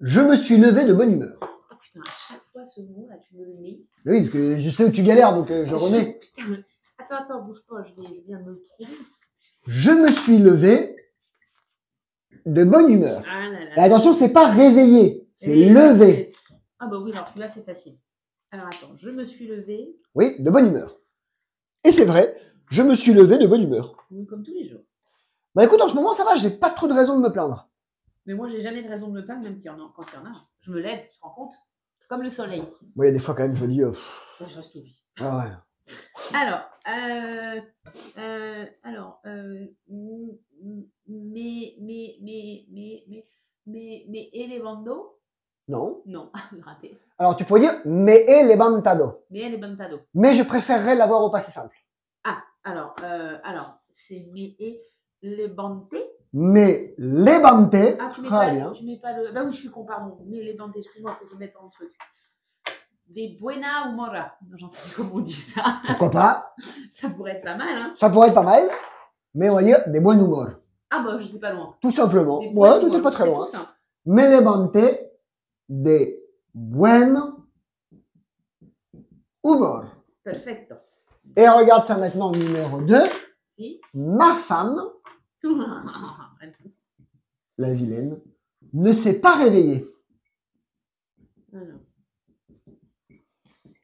Je me suis levé de bonne humeur. Oh putain, à chaque fois ce mot là, tu me le mets. Oui, parce que je sais où tu galères, donc je remets. Putain, attends, bouge pas, je viens de me le trouver. Je me suis levé de bonne humeur. Ah là là. Et attention, c'est pas réveillé, c'est Oui, levé. Ah bah oui, alors celui-là c'est facile. Alors attends, je me suis levée. Oui, de bonne humeur. Et c'est vrai, je me suis levé de bonne humeur. Oui, comme tous les jours. Bah écoute, en ce moment, ça va, j'ai pas trop de raison de me plaindre. Mais moi, j'ai jamais de raison de me plaindre, même quand il y en a. Je me lève, tu te rends compte? Comme le soleil. Moi, il y a des fois quand même, je me dis... Moi, je reste au lit. Ah ouais. Alors, mais elevando? Non. Non, raté. Alors, tu pourrais dire me he levantado. Me he levantado. Mais je préférerais l'avoir au passé simple. Ah, alors, c'est me he levanté. Me levanté. Ah, tu mets Très pas, bien. tu mets pas le. Bah oui, je suis con, pardon. Me levanté, excuse-moi, faut que je mette un truc. Des buena humora. J'en sais pas comment on dit ça. Pourquoi pas? Ça pourrait être pas mal, hein. Ça pourrait être pas mal, mais on va dire des buen humor. Ah bah, j'étais pas loin. Tout simplement. Des Ouais, buen t'étais pas très c'est loin. tout simple. Me levanté de buen humor. Perfecto. Et regarde ça maintenant, numéro 2. Si. Ma femme, la vilaine, ne s'est pas réveillée. Alors.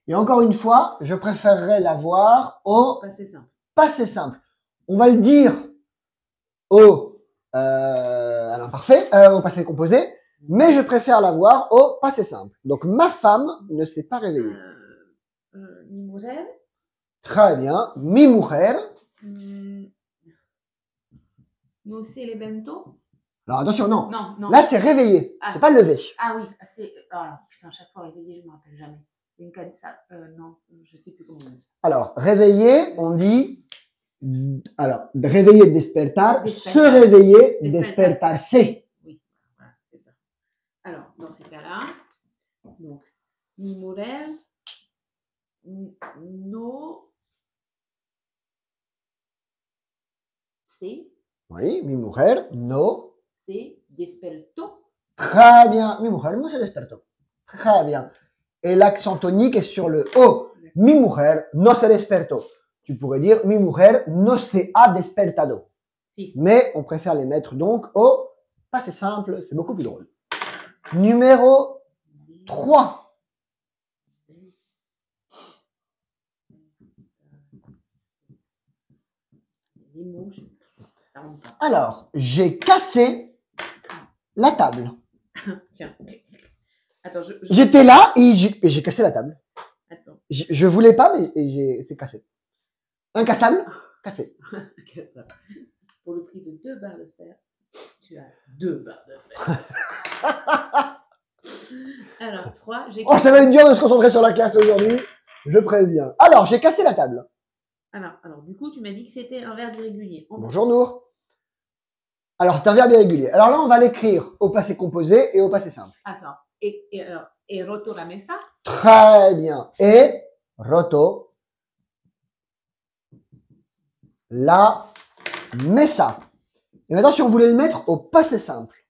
Et encore une fois, je préférerais l'avoir au Passé simple. passé simple. On va le dire au à l'imparfait, au passé composé, mais je préfère l'avoir au passé simple. Donc ma femme ne s'est pas réveillée. Mi mujer. Très bien. Mi mujer. No se levantó. Alors attention, non. Non. Là, c'est réveillé. Ah. C'est pas levé. Ah oui, c'est. Ah, putain, à chaque fois réveillé, je me rappelle jamais. C'est une ça. Non, je sais plus comment on dit. Alors, réveillé, on dit. Alors, réveiller, despertar. Se réveiller, despertarse. Oui, voilà, c'est ça. Alors, dans ces cas-là, donc, mi mujer no se. Oui, mi mujer no se despertó. Très bien. Mi mujer no se despertó. Très bien. Et l'accent tonique est sur le O. Mi mujer no se despertó. Tu pourrais dire mi mujer no se ha despertado. Si. Mais on préfère les mettre donc au passé simple. C'est beaucoup plus drôle. Numéro 3. Alors, j'ai cassé la table. Tiens. Attends, J'étais là et j'ai cassé la table. Attends. Je voulais pas, mais c'est cassé. Incassable, cassé. Pour le prix de 2 barres de fer, tu as 2 barres de fer. Alors, 3, j'ai cassé... Oh, ça va être dur de se concentrer sur la classe aujourd'hui. Je préviens. Alors, j'ai cassé la table. Alors, du coup, tu m'as dit que c'était un verbe irrégulier. Bonjour Nour. Alors, c'est un verbe irrégulier. Alors là, on va l'écrire au passé composé et au passé simple. Ah, ça. Et roto la mesa. Très bien. Et roto la mesa. Et maintenant, si on voulait le mettre au passé simple.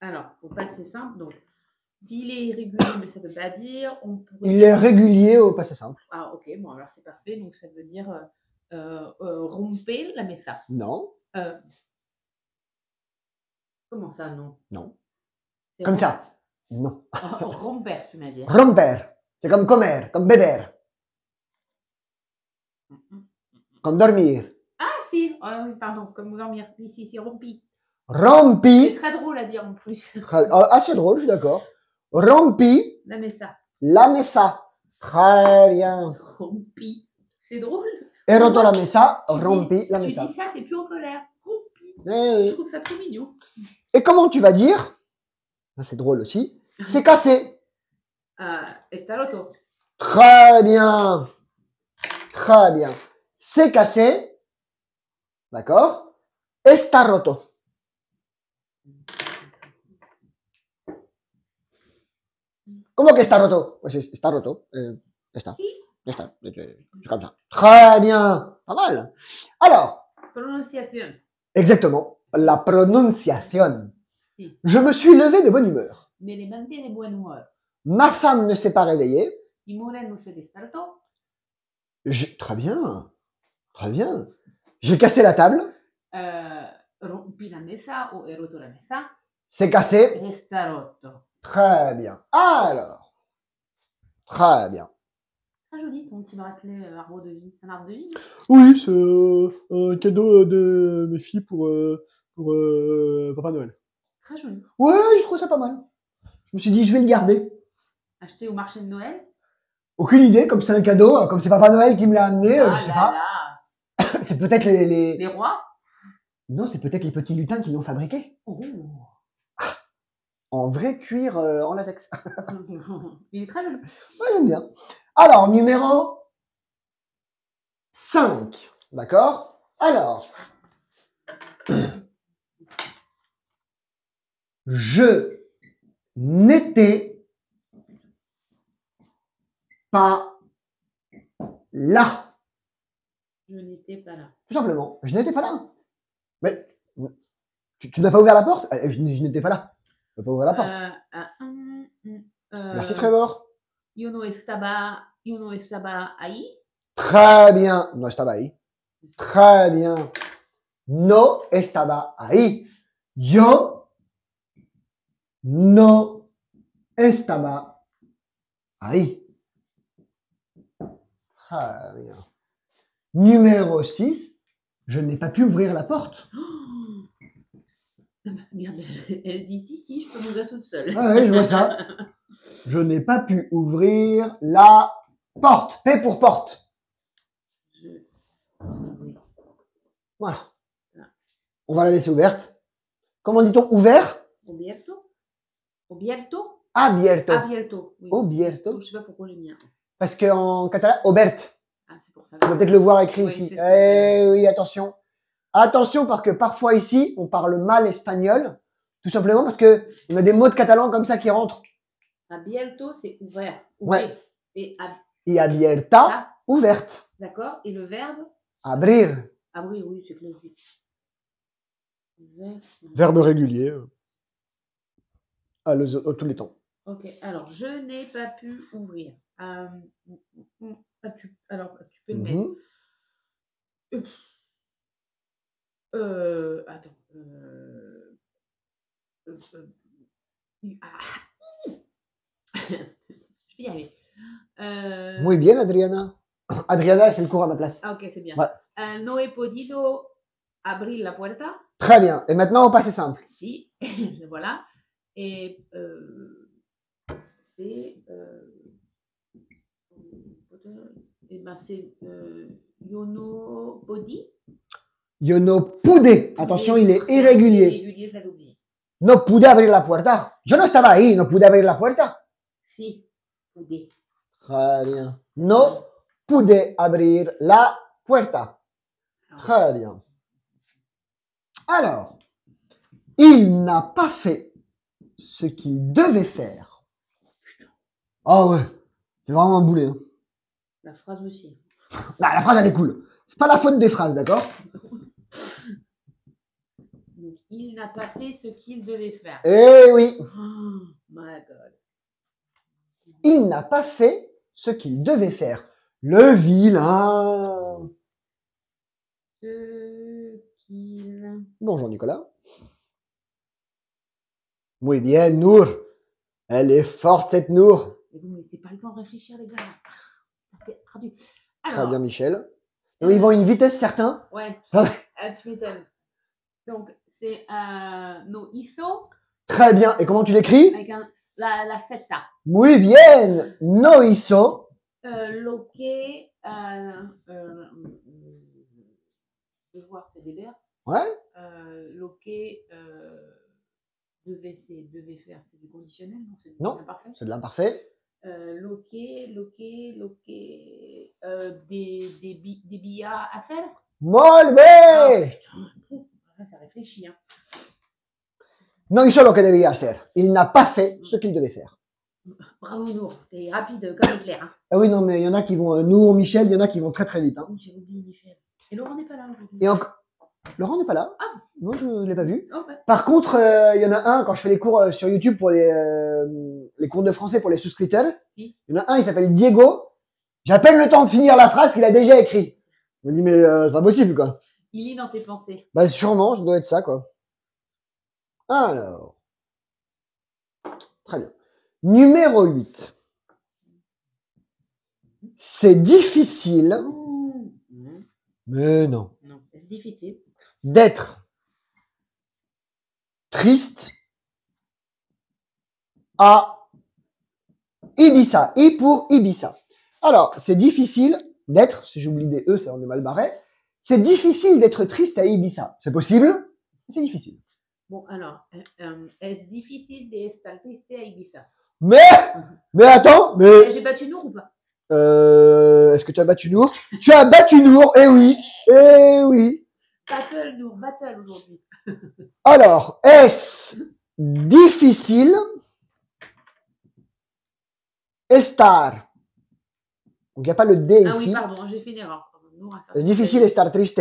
Alors, au passé simple, donc, s'il est irrégulier, mais ça ne veut pas dire... Il est régulier au passé simple. Ah, ok, bon, alors c'est parfait. Donc, ça veut dire romper la mesa. Non. Comment ça, non? Non. Comme ça. Non. Romper, tu m'as dit. Romper. C'est comme comer, comme beber. Comme dormir. Ah, si. Oui, pardon, comme dormir. Ici, c'est rompi. Rompi. C'est très drôle à dire en plus. Assez drôle, je suis d'accord. Rompi. La mesa. La mesa. Très bien. Rompi. C'est drôle. Et roto la mesa, rompi la mesa. Tu dis ça, t'es plus en colère. Rompi. Oui. Je trouve ça trop mignon. Et comment tu vas dire? C'est drôle aussi. C'est cassé. Está roto. Très bien. Très bien. C'est cassé. D'accord. Está roto. ¿Cómo que está roto? Pues está roto. Está. Está. C'est comme ça. Très bien. Pas mal. Alors. Prononciation. Exactement. La prononciation. Si. Je me suis levé de bonne humeur. me levanté de buen humor. Ma femme ne s'est pas réveillée. Mi mujer no se despertó. Très bien. Très bien. J'ai cassé la table. Rompí la mesa o he roto la mesa. C'est cassé. Está roto. Très bien. Alors. Très bien. Très joli ton petit bracelet arbre de vie. C'est un arbre de vie? Oui, c'est un cadeau de mes filles pour Papa Noël. Très joli. Ouais, je trouve ça pas mal. Je me suis dit, je vais le garder. Acheté au marché de Noël? Aucune idée, comme c'est un cadeau, comme c'est Papa Noël qui me l'a amené, Ah je sais là pas. là. C'est peut-être les... Les rois? Non, c'est peut-être les petits lutins qui l'ont fabriqué. Oh. En vrai cuir en latex. Il est très joli. Ouais, j'aime bien. Alors, numéro 5. D'accord? Alors. Je n'étais pas là. Je n'étais pas là. Tout simplement. Je n'étais pas là. Mais tu n'as pas ouvert la porte? Je n'étais pas là. Tu n'as pas ouvert la porte. Merci Trevor. Yo no estaba ahí. Très bien. No estaba ahí. Très bien. No estaba ahí. Yo no estaba ahí. Très bien. Numéro 6. Je n'ai pas pu ouvrir la porte. Regarde, elle dit si, je peux m'ouvrir toute seule. Ah oui, je vois ça. Je n'ai pas pu ouvrir la porte. P pour porte. Voilà. On va la laisser ouverte. Comment dit-on ouvert? Obierto? Obierto? Abierto. Abierto. Oui. Obierto. Je sais pas pourquoi j'ai mis un. Parce qu'en catalan, obert. Ah, c'est pour ça. On va peut-être le voir écrit Oui, ici. c'est ce que Eh oui, attention. Attention parce que parfois ici, on parle mal espagnol. Tout simplement parce que on a des mots de catalan comme ça qui rentrent. Abierto, c'est ouvert. Ouais. Et Et abierta, ouverte. d'accord. Et le verbe? Abrir. Abrir, oui, c'est clair. Ouvert. Verbe régulier. À tous les temps. Ok, alors je n'ai pas pu ouvrir. Alors, tu peux le mettre. Attends. Je vais y arriver. Muy bien, Adriana. Adriana, elle fait le cours à ma place. Ah, ok, c'est bien. Ouais. No he podido abrir la puerta. Très bien. Et maintenant, au passé simple. Si, voilà. Et c'est. Et ben c'est yo no podi. Yo no pude. Attention, il est irrégulier. Irrégulier, j'avais oublié. No pude abrir la puerta. Yo no estaba ahí. No pude abrir la puerta. Si, pude. Très bien. No pude abrir la puerta. Très bien. Alors, il n'a pas fait ce qu'il devait faire. Ah ouais, c'est vraiment un boulet. Hein. La phrase aussi. Bah, la phrase, elle est cool. C'est pas la faute des phrases, d'accord? Donc, il n'a pas fait ce qu'il devait faire. Eh oui. Oh my God. Il n'a pas fait ce qu'il devait faire. Le vilain. Ce qu'il... Bonjour Nicolas. Muy bien, Nour. Elle est forte cette Nour. Mais vous ne laissez pas le temps de réfléchir, les gars. C'est ardu. Très Alors, bien, Michel. Donc, ils vont à une vitesse certaine. ouais, Ah tu m'étonnes. Donc, c'est no hizo Très bien. Et comment tu l'écris? avec la feta. Muy bien. No hizo. Lo que... je vais voir, c'est des verbes. Ouais. Lo que devait faire, c'est du conditionnel, non? C'est Non. de l'imparfait. C'est de l'imparfait. Lo que des billets à faire. Molt Ah, bé. putain, ça réfléchit, hein. No hizo lo que debía hacer. Il n'a pas fait ce qu'il devait faire. Bravo Nour, t'es rapide comme éclair. Hein. Ah oui, non, mais il y en a qui vont, Nour, Michel, il y en a qui vont très très vite. Hein. Oui, j'ai oublié Michel. Et Laurent n'est pas là aujourd'hui. Et encore. Laurent n'est pas là. Ah. Non, je ne l'ai pas vu. Oh, bah. Par contre, il y en a un, quand je fais les cours sur YouTube pour les cours de français pour les souscripteurs, Si. il y en a un, il s'appelle Diego. J'appelle le temps de finir la phrase qu'il a déjà écrite. Je me dis, mais c'est pas possible, quoi. Il lit dans tes pensées. Bah, sûrement, ça doit être ça, quoi. Alors. Très bien. Numéro 8. C'est difficile, mais non, Non, c'est difficile. d'être triste à Ibiza. I pour Ibiza. Alors, c'est difficile d'être, si j'oublie des E, ça on est mal barré. C'est difficile d'être triste à Ibiza. C'est possible, mais c'est difficile. Bon, alors, est-ce difficile d'estar triste à Ibiza? Mais attends, mais J'ai battu Nour ou pas? est-ce que tu as battu Nour? Tu as battu Nour, eh oui, eh oui. Battle, Nour, battle aujourd'hui. Alors, est-ce difficile estar? Donc, il n'y a pas le D Ah ici. oui, pardon, j'ai fait une erreur. Nour a sorti. Est-ce difficile estar triste?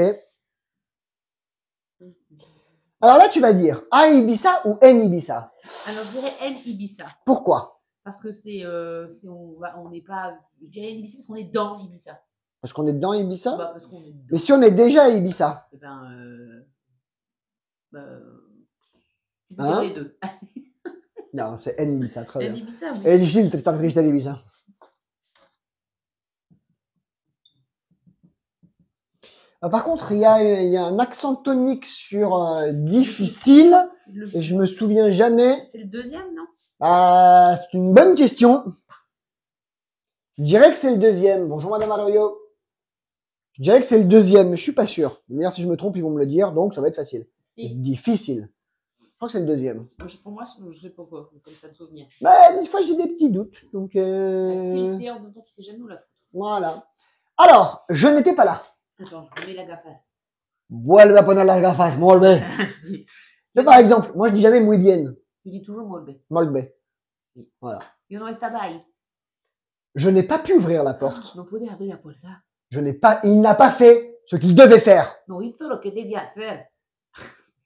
Alors là, tu vas dire à Ibiza ou en Ibiza. Alors, je dirais N Ibiza. Pourquoi? Parce que on n'est pas, je dirais N Ibiza parce qu'on est dans Ibiza. Parce qu'on est dedans Ibiza? Bah, parce qu'on est dedans. Mais si on est déjà à Ibiza? Eh ben, tu peux Hein? dire les deux. Non, c'est en Ibiza, très N bien. Ibiza, oui. Et difficile d'estar triste à Ibiza. Par contre, il y a un accent tonique sur difficile, et je me souviens jamais. C'est le deuxième, non? C'est une bonne question. Je dirais que c'est le deuxième. Bonjour Madame Arroyo. Je dirais que c'est le deuxième, mais je suis pas sûr. D'ailleurs, si je me trompe, ils vont me le dire, donc ça va être facile. Si. Difficile. Je crois que c'est le deuxième. Pour moi, je sais pas quoi, comme ça de souvenir. Bah, des fois, j'ai des petits doutes. Donc, Si, en même temps, tu sais jamais où la foutre. voilà. Alors, je n'étais pas là. Attends, je remets la gafasse. Vuelve a poner las gafas, molbe. Si. Mais par exemple, moi, je dis jamais muy bien. Tu dis toujours molbe. Molbe. Voilà. Io non estaba ahí. Je n'ai pas pu ouvrir la porte. Non pude abrir la puerta. Il n'a pas fait ce qu'il devait faire. No hizo lo que debía hacer.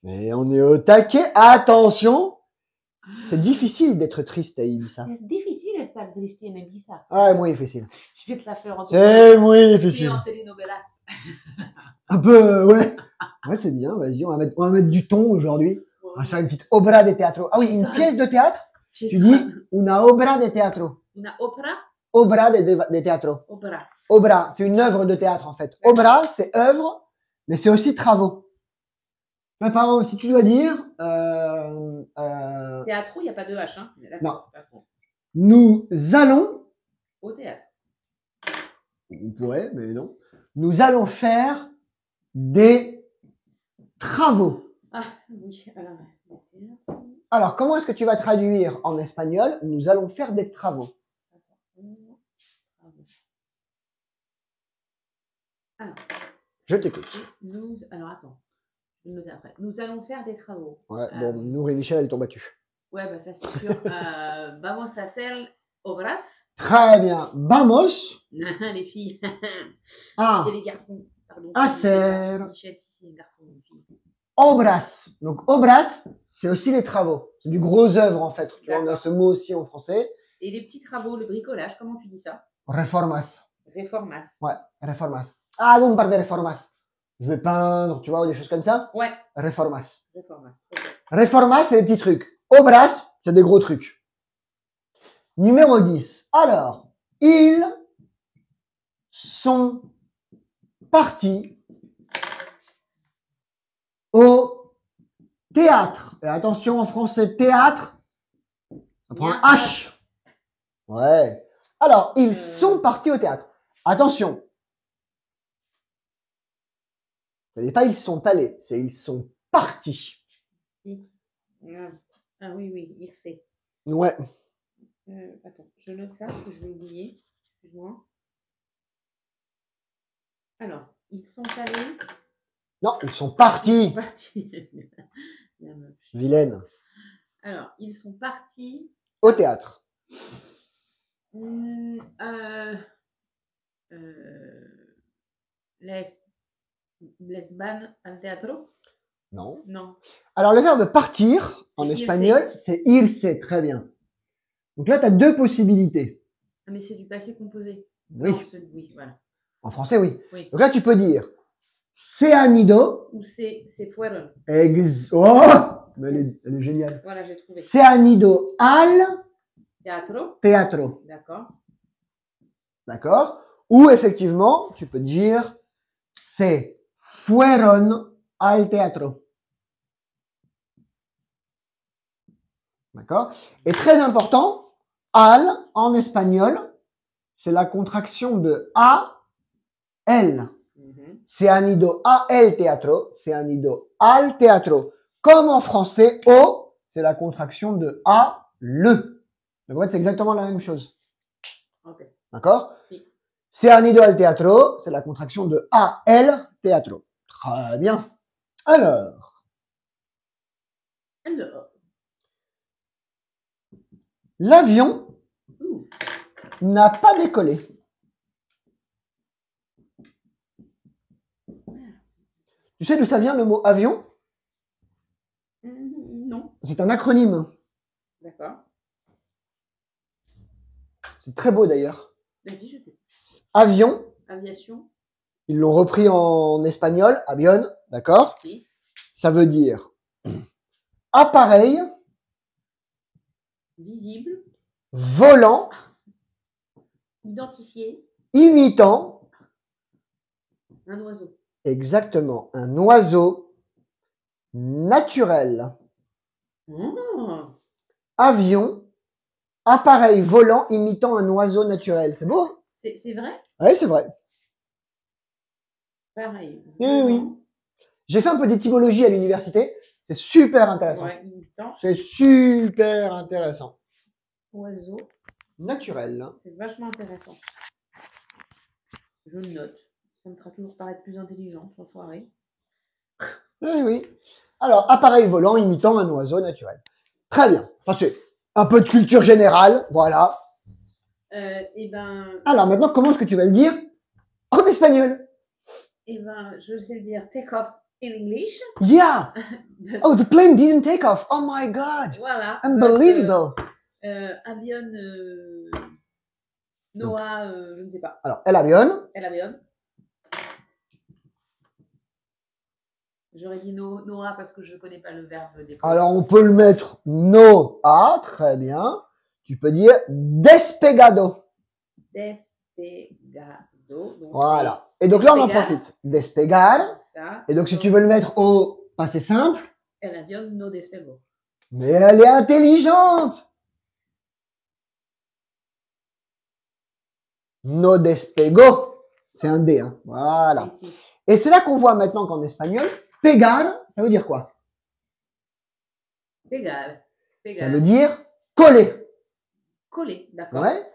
Et on est au taquet. Attention. C'est difficile d'être triste à Ibiza. C'est difficile estar triste en Ibiza. Ah, muy difficile. Je vais te la faire en C'est muy C'est difficile. en telenovelas. Un peu, ouais. Ouais, c'est bien. Vas-y, on va mettre du ton aujourd'hui. On va faire une petite obra de teatro. Ah oui, une pièce de théâtre. Tu dis una obra de teatro. Una opera? Obra de teatro. Opera. Obra, c'est une œuvre de théâtre en fait. Obra, c'est œuvre, mais c'est aussi travaux. Par exemple, si tu dois dire, Théâtre, il n'y a pas de H, hein? Non. Nous allons, Au théâtre. on pourrait, mais non. Nous allons faire des travaux. Ah, oui. Alors, comment est-ce que tu vas traduire en espagnol? Nous allons faire des travaux. Alors, Je t'écoute. alors attends, je vais le noter après. Nous allons faire des travaux. Ouais, bon, Nour et Michel, elles t'ont battu. Ouais, bah ça c'est sûr. Vamos a hacer obras. Très bien. Vamos Les filles. a Et les garçons. Pardon. hacer Michel, si c'est les garçons, les filles. obras. Donc, obras, c'est aussi les travaux. C'est du gros œuvre, en fait. Tu vois, on a ce mot aussi en français. Et les petits travaux, le bricolage, comment tu dis ça? Reformas. Reformas. Ouais, reformas. Hago un par de reformas. Je vais peindre, tu vois, ou des choses comme ça. Ouais. Reformas. Reformas. Okay. Reformas, c'est des petits trucs. Obras, c'est des gros trucs. Numéro 10. Alors, ils sont partis au théâtre. Et attention, en français, théâtre, ça prend un H. Ouais. Alors, ils sont partis au théâtre. Attention. Ce n'est pas ils sont allés, c'est ils sont partis. Ah oui, oui, il sait. Ouais. Attends, je note ça parce que je vais oublier. Excuse-moi. Alors, ils sont allés. Non, ils sont partis. Ils sont partis. Vilaine. Alors, ils sont partis au théâtre. Les van al teatro? Non. Non. Alors, le verbe partir, en C'est irse. espagnol, c'est irse. Très bien. Donc là, tu as deux possibilités. Ah, mais c'est du passé composé. Oui. Non, oui, voilà. En français, oui. Oui. Donc là, tu peux dire se han ido. Ou c'est fueron. Oh, mais elle est géniale. Voilà, j'ai trouvé. Se han ido al Teatro. teatro. D'accord. D'accord? Ou effectivement, tu peux dire se fueron al teatro. D'accord? Et très important, al en espagnol, c'est la contraction de a, el. Se han ido a el teatro, se han ido al teatro. Comme en français, o, c'est la contraction de a, le. Donc en fait, c'est exactement la même chose. Ok. D'accord? Si. Se han ido al teatro, c'est la contraction de a, el, teatro. Très bien. Alors, l'avion n'a pas décollé. Tu sais d'où ça vient le mot avion? Non. C'est un acronyme. D'accord. C'est très beau d'ailleurs. Vas-y, je t'ai. Avion, Aviation. ils l'ont repris en espagnol, avion, d'accord? Oui. Ça veut dire appareil Visible. volant Identifié. imitant Un oiseau. exactement un oiseau naturel. Oh. Avion, appareil volant imitant un oiseau naturel. C'est beau, hein? C'est vrai? Oui, c'est vrai. Pareil. Oui, oui. J'ai fait un peu d'étymologie à l'université. C'est super intéressant. Ouais, imitant. C'est super intéressant. Oiseau. Naturel. C'est vachement intéressant. Je le note. Ça me fera toujours paraître plus intelligente, l'enfoiré. Oui, oui. Alors, appareil volant imitant un oiseau naturel. Très bien. Ça, c'est un peu de culture générale. Voilà. Et ben. Alors, maintenant, comment est-ce que tu vas le dire en espagnol? Eh ben, je sais le dire take off in English. Yeah. Oh, the plane didn't take off. Oh my God. Voilà. Unbelievable. Avion. Noah, je ne sais pas. Alors, el avión. El avion. J'aurais dit Noah parce que je ne connais pas le verbe décoller. Alors, on peut le mettre no a, très bien. Tu peux dire despegado. Despegado. Donc Voilà. Et donc là, on en despegar. profite. Despegar. Ça. Et donc, si tu veux le mettre au passé simple, El avion no despegó. mais elle est intelligente. No despegó. C'est un D, hein. Voilà. Ici. Et c'est là qu'on voit maintenant qu'en espagnol, pegar, ça veut dire quoi? Pegar. Pegar. Ça veut dire coller. Coller, d'accord. Ouais.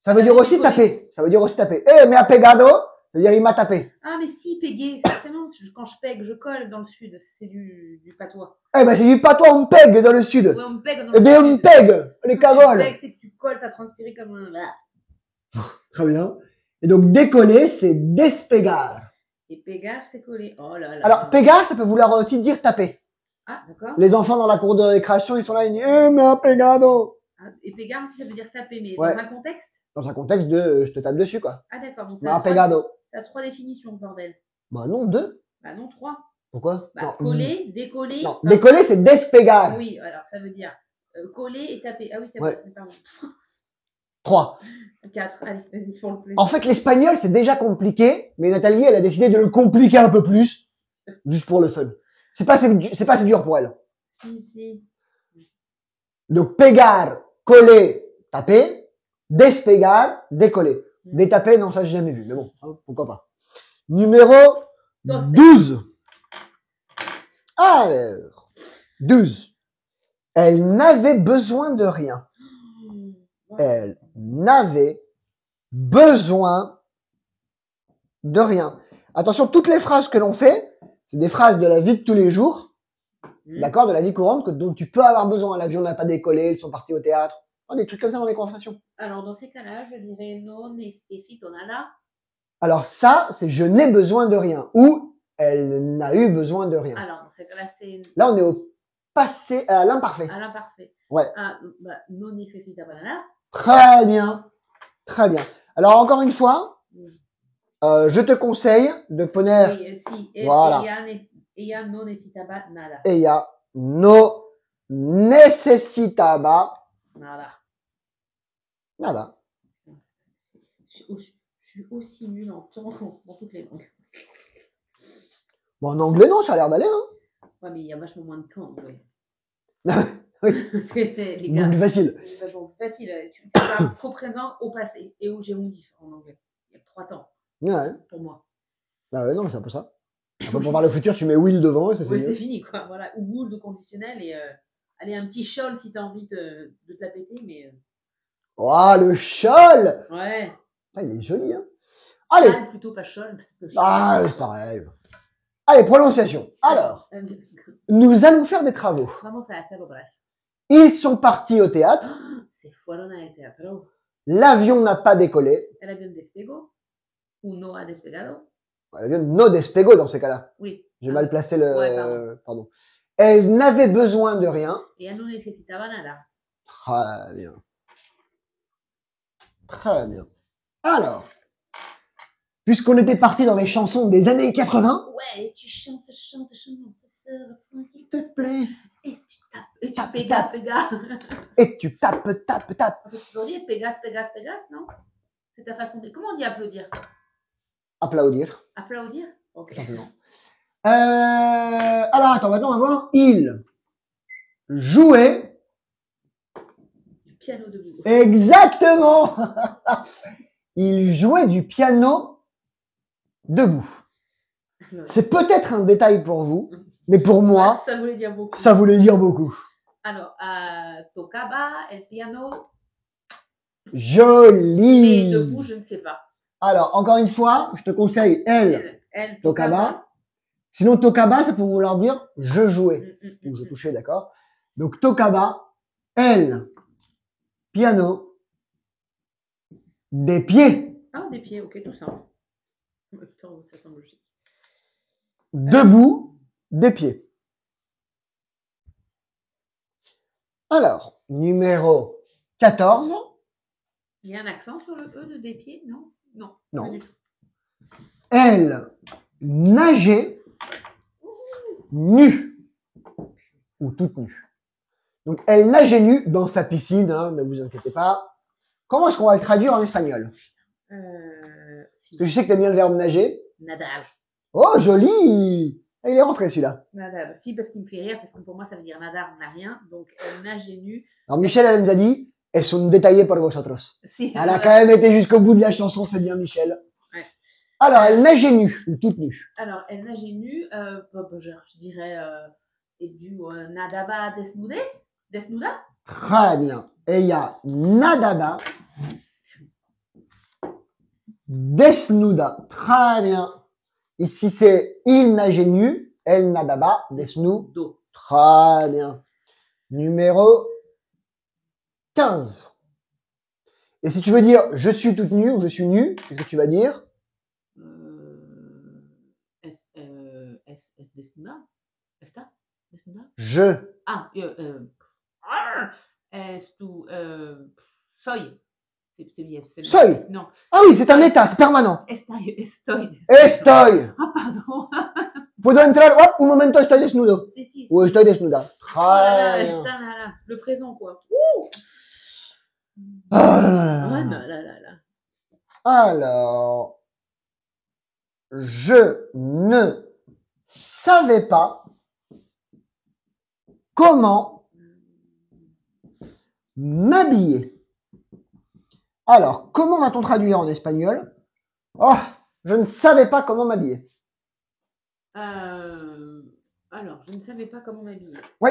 Ça veut Ça dire veut aussi dire coller. taper. Ça veut dire aussi taper. Eh, mais a pegado, ça veut dire il m'a tapé. Ah, mais si, péguer, forcément, quand je pègue, je colle dans le sud. C'est du patois. Eh ben, c'est du patois, on pègue dans le sud. Ouais, on me pègue dans Eh le bien, on sud. pègue, les Quand tu cagoles. pègues, c'est que tu colles, t'as transpiré comme un. Très bien. Et donc, décoller, c'est despegar. Et pégar, c'est coller. Oh là là. Alors, pegar, ça peut vouloir aussi dire taper. Ah, d'accord. Les enfants dans la cour de récréation, ils sont là, ils disent, eh, mais a pegado. Ah, et pégar aussi, ça veut dire taper, mais Ouais. dans un contexte. Dans un contexte de, je te tape dessus, quoi. Ah, d'accord. Donc, Mais a pegado. ça a trois définitions, bordel. Bah, non, deux. Bah, non, trois. Pourquoi? Bah, Non. coller, décoller. Non, décoller, c'est despegar. Oui, alors ça veut dire coller et taper. Ah oui, taper, Ouais. pardon. 3. 4. Allez, vas-y, pour le plaisir. En fait, l'espagnol, c'est déjà compliqué, mais Nathalie, elle a décidé de le compliquer un peu plus, juste pour le fun. C'est pas assez dur pour elle. Si. Donc, pegar, coller, taper. Despegar, décoller. Détaper, non, ça, j'ai jamais vu, mais bon, hein, pourquoi pas. Numéro 12. Alors, 12. Elle n'avait besoin de rien. Elle n'avait besoin de rien. Attention, toutes les phrases que l'on fait, c'est des phrases de la vie de tous les jours, d'accord, de la vie courante, dont tu peux avoir besoin. L'avion n'a pas décollé, ils sont partis au théâtre. Des trucs comme ça dans les conversations. Alors, dans ces cas-là, je dirais no necesito nada. Alors ça, c'est je n'ai besoin de rien. Ou Elle n'a eu besoin de rien. Alors, dans ce cas-là, c'est Là, on est au passé, à l'imparfait. à l'imparfait. Ouais. Ah, bah, non necesitaba nada. Très bien. Très bien. Alors, encore une fois, je te conseille de poner Oui, si. Voilà. Ella no necesitaba nada. ella no necesitaba Nada. nada. Je suis aussi nulle en temps dans toutes les langues. Bon, en anglais, non, ça a l'air d'aller, hein. Ouais, mais il y a vachement moins de temps, ouais. Oui. Les Beaucoup gars, plus facile. c'est vachement plus facile. Tu parles qu'au présent, au passé et au gérondif en anglais. Il y a 3 temps Ouais. pour moi. Ah ouais, non, mais c'est un peu ça. Après, pour voir le futur, tu mets will devant et c'est Ouais, fini. c'est fini, quoi. Voilà. Ou boule de conditionnel et allez, un petit chol si t'as envie de te la péter, mais Oh, le chol! ouais. Ah, il est joli, hein. Allez. Chal plutôt, pas chol. Parce que Ah, c'est pareil. Allez, prononciation. Alors, nous allons faire des travaux. Vamos a hacer obras. Ils sont partis au théâtre. Se fueron al teatro. L'avion n'a pas décollé. El avión despegó. O no ha despegado. L'avion no despego dans ces cas-là. Oui. J'ai mal placé le... Ouais, pardon. Elle n'avait besoin de rien. Ella no necesitaba nada. Très bien. Très bien. Alors, puisqu'on était parti dans les chansons des années 80, Ouais, tu chantes. s'il te plaît, Et tu tapes. Et tu Tape, pégas, tape. pégas. et tu tapes, tapes, tapes. Un petit peu dire pégas, pégas, pégas, non? C'est ta façon de... Comment on dit applaudir? Applaudir, Applaudir? Ok. tout simplement. Alors, attends, maintenant, on va voir. Il jouait. Du piano debout. Exactement. Il jouait du piano debout. C'est peut-être un détail pour vous, mais pour moi, Ça voulait dire beaucoup. ça voulait dire beaucoup. Alors, tocaba el piano, Joli. mais debout, je ne sais pas. Alors, encore une fois, je te conseille elle, Elle tocaba. Sinon, tocaba, ça peut vouloir dire je jouais ou je touchais, d'accord? Donc, tocaba, elle, piano, des pieds, Ah, des pieds, ok, tout simple. Attends, ça semble logique. debout, des pieds. Alors, numéro 14. Il y a un accent sur le E de des pieds, non? Non. Non. Pas du tout. Elle nageait nue ou toute nue. Donc, elle nageait nue dans sa piscine, hein, ne vous inquiétez pas. Comment est-ce qu'on va le traduire en espagnol? Si. Parce que je sais que t'aimes bien le verbe nager. Nadal. Oh, joli! Ah, il est rentré celui-là. Nadal. Si, parce qu'il me fait rire, parce que pour moi, ça veut dire nadar, on n'a rien. Donc, elle nageait nue. Alors, Michel, elle nous a dit, es un détaillé por vosotros. Si, Elle a quand même été jusqu'au bout de la chanson, c'est bien, Michel. Ouais. Alors, elle nageait nue, ou toute nue. Alors, elle nageait nue, je dirais, nadaba desnude? Desnuda? Très bien. Ella nadaba desnuda. Très bien. Ici, c'est il nageait nu, elle nadaba desnudo. Do. Très bien. Numéro 15. Et si tu veux dire je suis toute nue ou je suis nue, qu'est-ce que tu vas dire? Es desnuda? Esta? Desnuda? Je. Ah, soy. C'est bien. Soy. Non. Ah oui, c'est un état, c'est permanent. Estoy. Estoy. Ah, pardon. Puedo entrar, hop, un momento estoy desnudo. Si. Ou estoy desnuda. Oh là Très là, bien. putain, là, là. Le présent, quoi. Ah là Oh là. non, là. Alors, je ne savais pas comment m'habiller. Alors, comment va-t-on traduire en espagnol? Oh, je ne savais pas comment m'habiller. Alors, je ne savais pas comment m'habiller. Oui.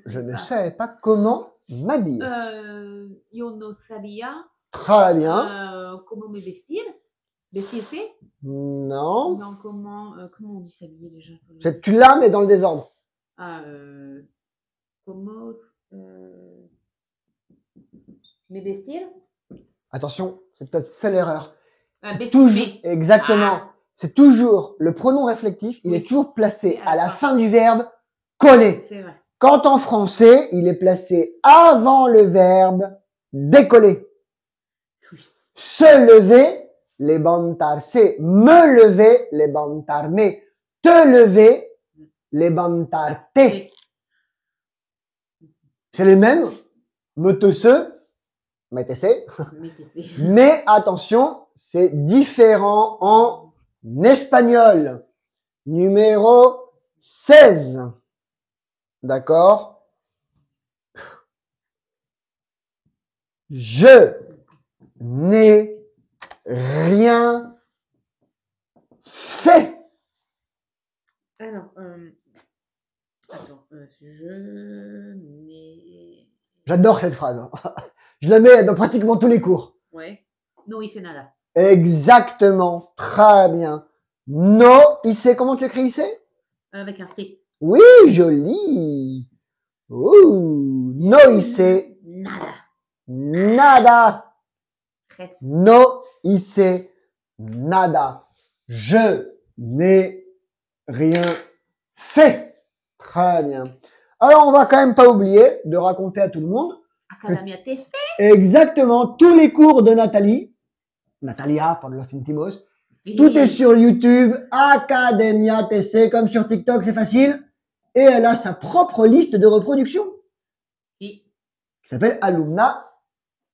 Je ne savais pas comment m'habiller. Yo no sabía. Très bien. Comment me vestir? Vestirse? Non. Non, comment on dit s'habiller déjà? Tu l'as, mais dans le désordre. Comment me vestir? Attention, c'est peut-être ça l'erreur. Bestimé. Exactement. Ah. C'est toujours le pronom réflectif. Il Oui. est toujours placé Et à la fin du verbe coller. C'est vrai. Quand en français, il est placé avant le verbe décoller. Oui. Se lever, levantarse. Me lever, levantarme. Te lever, levantarte. Et- C'est les mêmes. Me te se, mettez mettez- mais attention, c'est différent en espagnol. Numéro 16. D'accord? Je n'ai rien fait. Alors, attends, je n'ai... J'adore cette phrase. Hein. Je la mets dans pratiquement tous les cours. Ouais. No hice nada. Exactement. Très bien. No, hice, comment tu écris ici? Avec un T. Oui, joli. Ouh. No hice Nada. nada. Très. No hice nada. Je n'ai rien fait. Très bien. Alors, on va quand même pas oublier de raconter à tout le monde Academia TC. exactement tous les cours de Nathalie. Natalia, pour los intimos. Tout est sur YouTube, Academia TC, comme sur TikTok, c'est facile. Et elle a sa propre liste de reproduction Qui qui s'appelle Alumna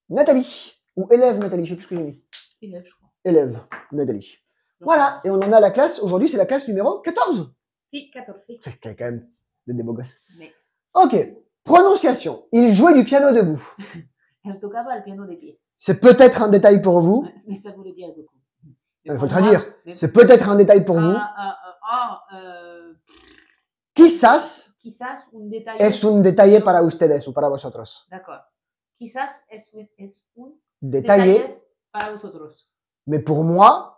Nathalie. Ou élève Nathalie, je sais plus ce que j'ai mis. élève, je crois. Élève Nathalie. Voilà, et on en a la classe, aujourd'hui c'est la classe numéro 14. Si, 14. C'est quand même des beaux gosses. Mais Ok, prononciation. Il jouait du piano debout. elle tocaba le piano des pieds. C'est peut-être un détail pour vous. Mais ça voulait dire beaucoup. Il faut le traduire. C'est peut-être un détail pour vous. Quizás Quizás un detalle. es un detalle para ustedes o para vosotros. D'accord. Quizás es un Detalle, detalle para vosotros. mais pour moi,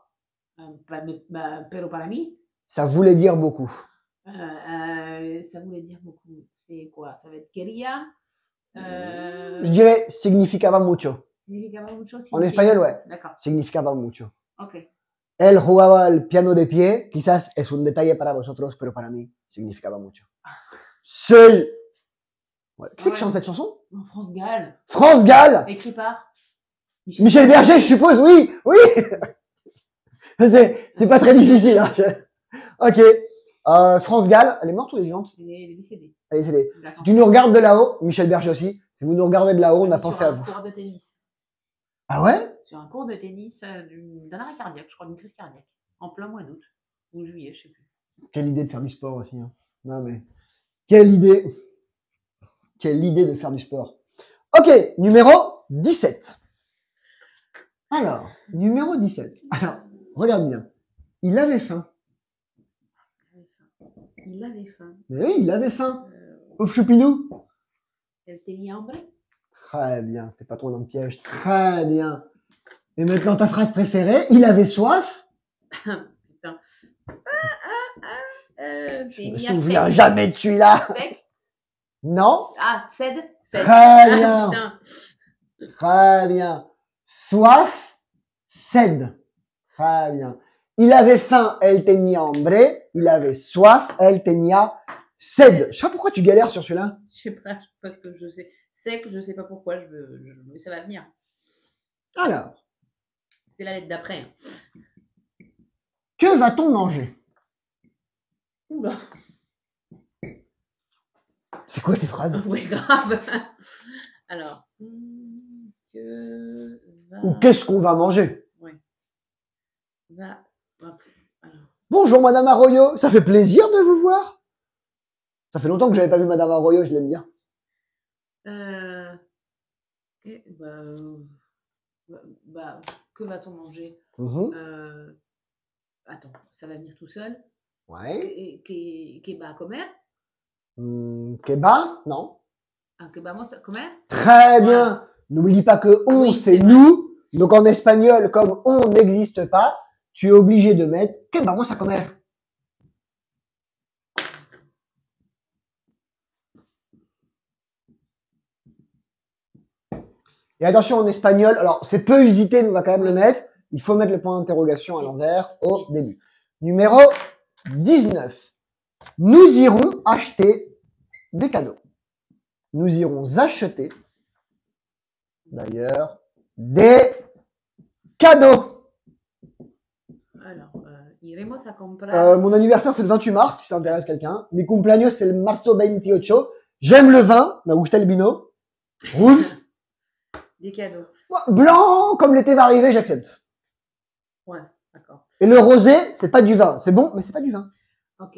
Pero para mí, ça voulait dire beaucoup. ça voulait dire beaucoup. C'est quoi? Ça va être quería. Je dirais significaba mucho. Significaba mucho. En espagnol, ouais. D'accord. Significaba mucho. Ok. Él jugaba el piano de pie, quizás es un detalle para vosotros, pero para mí significaba mucho. C'est... Ouais. Qui c'est qui chante cette chanson? En France Gall. France Gall. Écrit par Michel Berger, je suppose, oui, oui. C'était pas très difficile. Hein. Ok. France Gall, elle est morte ou elle est vivante? Elle est décédée. Elle est décédée. Si tu nous regardes de là-haut, Michel Berger aussi, si vous nous regardez de là-haut, on a pensé à vous. Sur un cours de tennis. Ah ouais? Sur un cours de tennis d'un arrêt cardiaque, je crois, d'une crise cardiaque. En plein mois d'août. Ou juillet, je sais plus. Quelle idée de faire du sport aussi. Hein. Non mais... Quelle idée. Quelle idée de faire du sport. Ok, numéro 17. Alors, numéro 17. Alors, regarde bien. Il avait faim. Il avait faim. Mais oui, il avait faim. Pauvre choupinou. Elle tenía hambre. Très bien. T'es pas trop dans le piège. Très bien. Et maintenant, ta phrase préférée. Il avait soif. Putain. Je me souviens jamais de celui-là. Sec. Non. Ah, sed. Très bien. Très bien. Soif, sed. Très bien. Il avait faim, elle tenía hambre. Il avait soif, elle tenía sed. Je sais pas pourquoi tu galères sur celui-là. Je sais pas, parce que je sais. Sec, je sais pas pourquoi, mais ça va venir. Alors. C'est la lettre d'après. Hein. Que va-t-on manger? Oula. C'est quoi ces phrases? Oui, grave. Alors. Ou qu'est-ce qu'on va manger? Ouais. Alors. Bonjour Madame Arroyo, ça fait plaisir de vous voir. Ça fait longtemps que j'avais pas vu Madame Arroyo, je l'aime bien. Que va-t-on manger? Attends, ça va venir tout seul. Ouais. Que va comer? Keba? Non. Que vamos a comer? Très bien. N'oublie pas que on, Oui, c'est nous. Donc en espagnol, comme on n'existe pas, tu es obligé de mettre que vamos a comer. Et attention en espagnol, alors c'est peu usité, mais on va quand même le mettre. Il faut mettre le point d'interrogation à l'envers au début. Numéro 19. Nous irons acheter des cadeaux. Nous irons acheter, d'ailleurs, des cadeaux. Alors, iremos a comprar. Mon anniversaire, c'est le 28 mars, si ça intéresse quelqu'un. Mi cumpleaños, c'est le marzo 28. J'aime le vin, me gusta el vino. Rouge. Des cadeaux. Blanc, comme l'été va arriver, j'accepte. Ouais, d'accord. Et le rosé, c'est pas du vin. C'est bon, mais c'est pas du vin. Ok.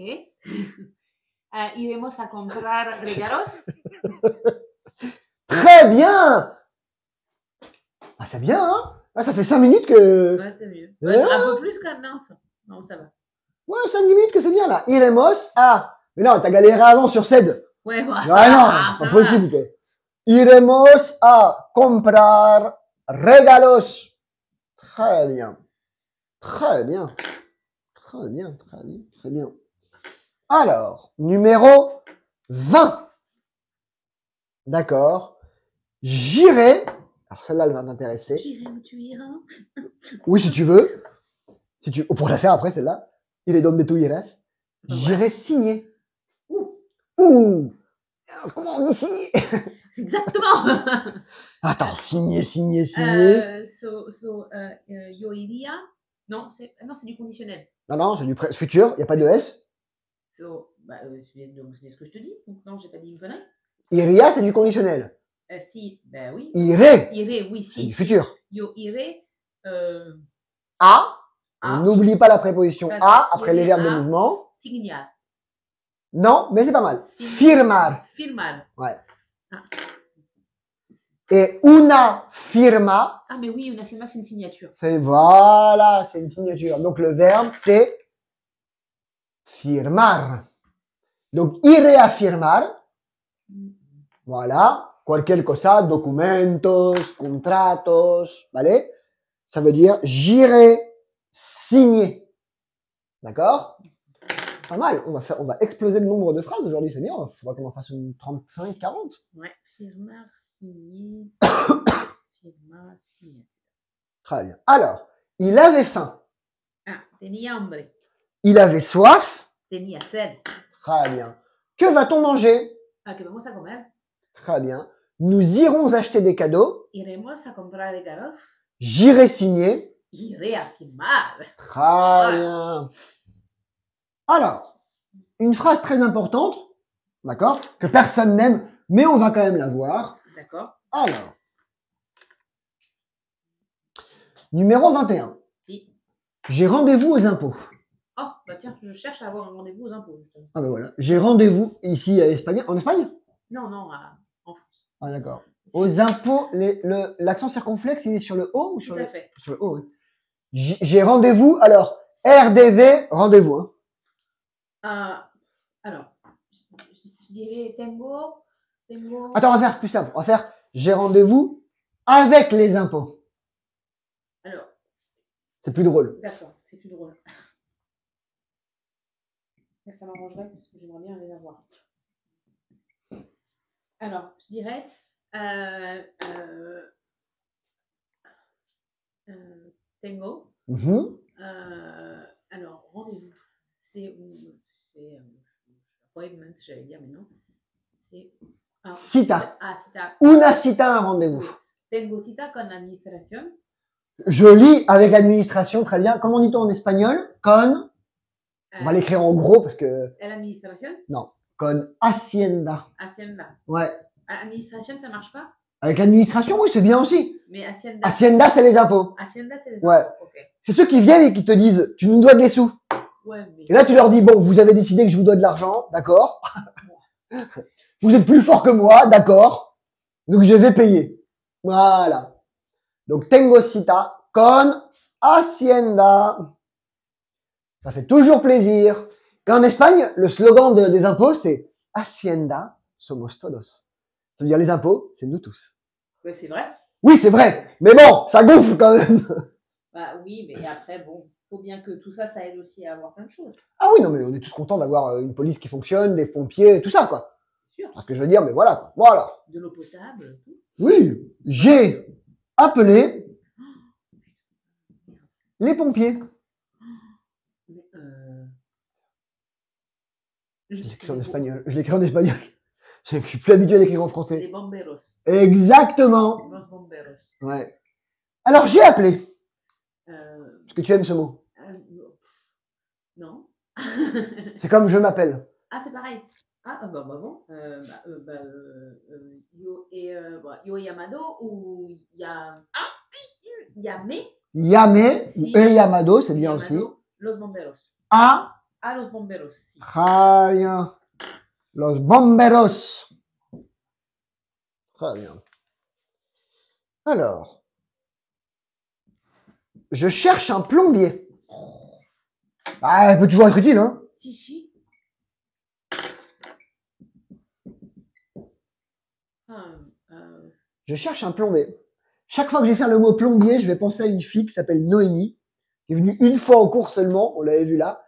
Iremos a comprar regalos. Très bien. Ah, c'est bien, hein. Ah, ça fait 5 minutes que... Ouais, c'est mieux. Ouais, un peu plus quand même, ça. Non, ça va. Ouais, 5 minutes que c'est bien, là. Iremos a... Mais non, t'as galéré avant sur CED. Ouais, ouais. Ah non, pas possible, quoi. Iremos a comprar regalos. Très bien. Très bien. Très bien, très bien, très bien. Alors, numéro 20. D'accord. J'irai. Alors celle-là, elle va t'intéresser. J'irai où tu iras. Oui, si tu veux. Si tu... Pour la faire après, celle-là. Il est donde tu iras. J'irai signer. Ouh. Comment on dit signer? Exactement. Attends, signer. Yo iría. Non, c'est du conditionnel. Non, c'est du futur. Il n'y a pas de S. C'est ce que je te dis. Donc non, j'ai pas dit une connerie. Iria, c'est du conditionnel. Si, ben oui. Iré. Iré, oui, si. C'est du futur. Yo iré. A. N'oublie pas la préposition Ça, a après les verbes de a. mouvement. Signar. Non, mais c'est pas mal. Firmar. Firmar. Ouais. Et una firma, Ah, mais oui, una firma, c'est une signature. c'est voilà, c'est une signature. Donc le verbe, c'est firmar. Donc iré a firmar. Voilà. Cualquier cosa, documentos, contratos, ¿vale? Ça veut dire j'irai signer. D'accord? Pas mal. On va exploser le nombre de phrases aujourd'hui, c'est bien. Il faudra qu'on en fasse une 35, 40. Ouais. Firmar, signer. Firmar, signer. Très bien. Alors, il avait faim. Ah, tenía hambre. Il avait soif. Tenía sed. Très bien. Que va-t-on manger? Ah, que vamos a comer. Très bien. Nous irons acheter des cadeaux. Iremos a comprar regalos. J'irai signer. Iré a firmar. Très bien. Alors, une phrase très importante, d'accord, que personne n'aime, mais on va quand même la voir. D'accord. Alors, numéro 21. Si. J'ai rendez-vous aux impôts. Oh, bah tiens, je cherche à avoir un rendez-vous aux impôts, justement. Ah ben voilà. J'ai rendez-vous ici à Espagne. En Espagne? Non, en France. Ah d'accord. Aux impôts, l'accent circonflexe, il est sur le O ou sur Tout à le... fait. Sur le O, oui. J'ai rendez-vous, alors, RDV, rendez-vous. Hein. Alors, je dirais tengo. Attends, on va faire plus simple. On va faire j'ai rendez-vous avec les impôts. Alors. C'est plus drôle. D'accord, c'est plus drôle. Ça m'arrangerait parce que j'aimerais bien les avoir. Alors, je dirais tengo. Alors, rendez-vous. C'est appointment, j'allais dire, mais non. C'est cita. Cita. Una cita, un rendez-vous. Tengo cita con administración. Joli, avec l'administration, très bien. Comment dit-on en espagnol? Con. On va l'écrire en gros parce que. L'administration? Non. Con Hacienda. Hacienda. Ouais. Administration, ça marche pas? Avec l'administration, oui, c'est bien aussi. Mais Hacienda. Hacienda, c'est les impôts. Hacienda, c'est les impôts. Ouais. Okay. C'est ceux qui viennent et qui te disent, tu nous dois des sous. Ouais, mais... Et là, tu leur dis, bon, vous avez décidé que je vous dois de l'argent, d'accord. Vous êtes plus fort que moi, d'accord. Donc, je vais payer. Voilà. Donc, tengo cita con Hacienda. Ça fait toujours plaisir. En Espagne, le slogan des impôts, c'est Hacienda somos todos. Ça veut dire les impôts, c'est nous tous. Ouais, c'est vrai. Oui, c'est vrai. Mais bon, ça gonfle quand même. Bah oui, mais après, bon, faut bien que tout ça, ça aide aussi à avoir plein de choses. Ah oui, non, mais on est tous contents d'avoir une police qui fonctionne, des pompiers, tout ça, quoi. Sûr. Parce que je veux dire, mais voilà, quoi. Voilà. De l'eau potable, tout. Oui, j'ai appelé Les pompiers. Mais, Je l'écris en espagnol. Je l'écris en espagnol. Je suis plus habitué à l'écrire en Les français. bomberos. Exactement. Los bomberos. Ouais. Alors, j'ai appelé. Euh, Parce que tu aimes ce mot. non. C'est comme je m'appelle. Ah, c'est pareil. Ah, bah bon. Yo Yamado ou Yame. Yame Si. ou Yamado, c'est bien aussi. Yamado, Los bomberos. Ah, Ah, los bomberos. Si. très bien. Los bomberos. Très bien. Alors, je cherche un plombier. Ah, elle peut toujours être utile, hein. Si. Je cherche un plombier. Chaque fois que je vais faire le mot plombier, je vais penser à une fille qui s'appelle Noémie, qui est venue une fois en cours seulement, on l'avait vu là.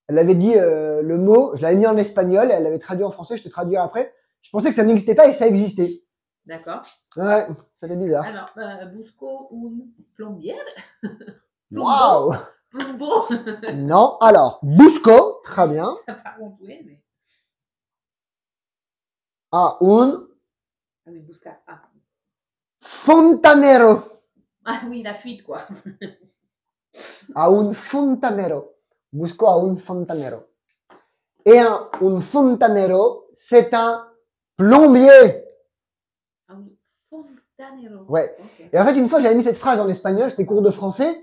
Elle avait dit le mot, je l'avais mis en espagnol, elle l'avait traduit en français, je te traduis après. Je pensais que ça n'existait pas et ça existait. D'accord. Ouais, ça fait bizarre. Alors, busco un plombier. Waouh. Plombo. Non, alors, busco, très bien. Ça va rentouer, mais. Ah, un Ah oui, busca. Ah. fontanero. Ah oui, la fuite, quoi. A un fontanero. Busco a un fontanero. Et un fontanero, c'est un plombier. Ah oui, fontanero. Ouais. Okay. Et en fait, une fois, j'avais mis cette phrase en espagnol, c'était cours de français.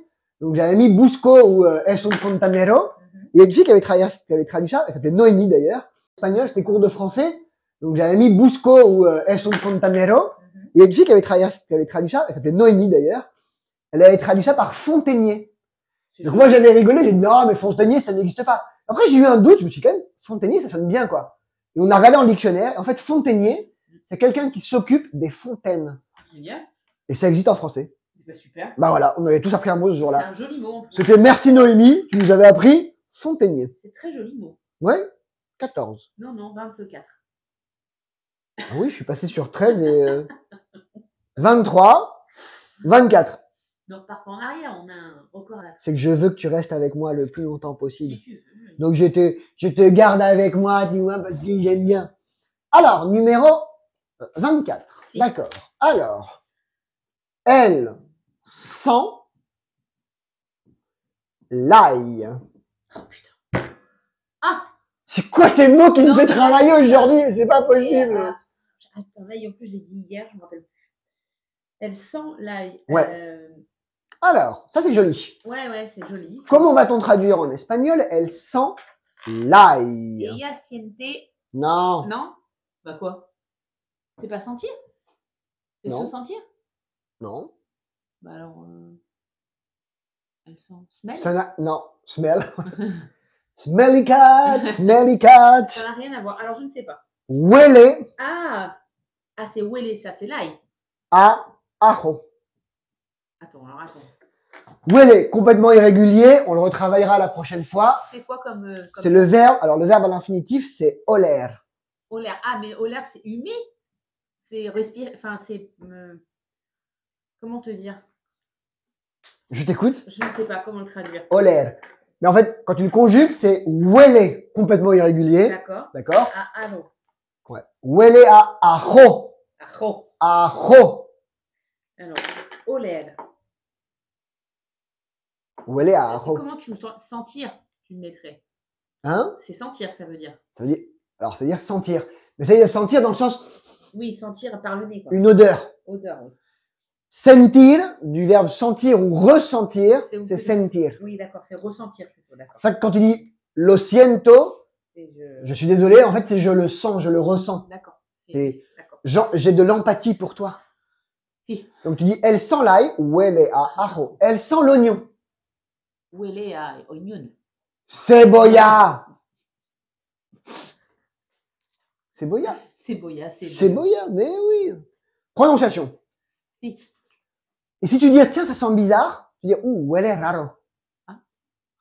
Donc, j'avais mis busco ou es un fontanero. Il y a une fille qui avait traduit ça, elle s'appelait Noémie d'ailleurs. En espagnol, c'était cours de français. Donc, j'avais mis busco ou es un fontanero. Il y a une fille qui avait traduit ça, elle s'appelait Noémie d'ailleurs. Elle avait traduit ça par fontainier. Donc moi j'avais rigolé, j'ai dit non mais fontainier ça n'existe pas. Après j'ai eu un doute, je me suis dit quand même, fontainier ça sonne bien quoi. Et on a regardé dans le dictionnaire, en fait fontainier c'est quelqu'un qui s'occupe des fontaines. Génial. Et ça existe en français. Bah, super. Bah voilà, on avait tous appris un mot ce C'est jour-là. un joli mot en plus. C'était merci Noémie, tu nous avais appris fontainier. C'est très joli mot. Ouais, 14. Non, 24. Ah oui, je suis passé sur 13 et 23, 24. Donc, par en arrière, on a un record là. C'est que je veux que tu restes avec moi le plus longtemps possible. Si tu veux. Donc je te garde avec moi, tu vois, parce que j'aime bien. Alors, numéro 24. Si. D'accord. Alors, elle sent l'ail. Oh putain. Ah. C'est quoi ces mots qui me Non, fait travailler aujourd'hui? C'est pas possible. Attends, là, en plus, je l'ai dit hier, je me rappelle. Elle sent l'ail. Ouais. Alors, ça c'est joli. Ouais, c'est joli. Comment va-t-on traduire en espagnol? Elle sent l'ail. Ella siente. Non. Non? Bah quoi? C'est pas sentir? C'est Non. se sentir? Non. Bah alors. Elle sent. Smell? Ça n'a... Non. Smell. Smelly cat, smelly cat. Ça n'a rien à voir. Alors je ne sais pas. Huele Ah, c'est huele, ça c'est l'ail. a ajo. Attends. Huele, complètement irrégulier, on le retravaillera la prochaine fois. C'est quoi comme C'est le verbe, alors le verbe à l'infinitif, c'est oler. Oler. Ah, mais oler, c'est humer. C'est respirer. Enfin, c'est. Comment te dire? Je t'écoute. Je ne sais pas comment le traduire. Oler. Mais en fait, quand tu le conjugues, c'est huele, complètement irrégulier. D'accord. D'accord? Ah, non. Ouais. Huele a ajo. Ajo. Ajo. Alors, oler. Huele a ajo. Comment tu me sentir, tu le mettrais? Hein? C'est sentir, ça veut dire. Ça veut dire, alors, ça veut dire sentir. Mais ça veut dire sentir dans le sens, Oui, sentir par le nez, quoi. une odeur. Odeur, oui. Sentir, du verbe sentir ou ressentir, c'est sentir. Oui, d'accord, c'est ressentir plutôt, d'accord. En fait, quand tu dis lo siento, C'est je suis désolé, en fait, c'est je le sens, je le ressens. D'accord. D'accord. J'ai de l'empathie pour toi. Si. Donc tu dis, elle sent l'ail, huele a ajo. Elle sent l'oignon. Huele a oignon. Cebolla. Cebolla. Cebolla. Cebolla, mais oui. Prononciation. Si. Et si tu dis, tiens, ça sent bizarre, tu dis, huele raro. Ah.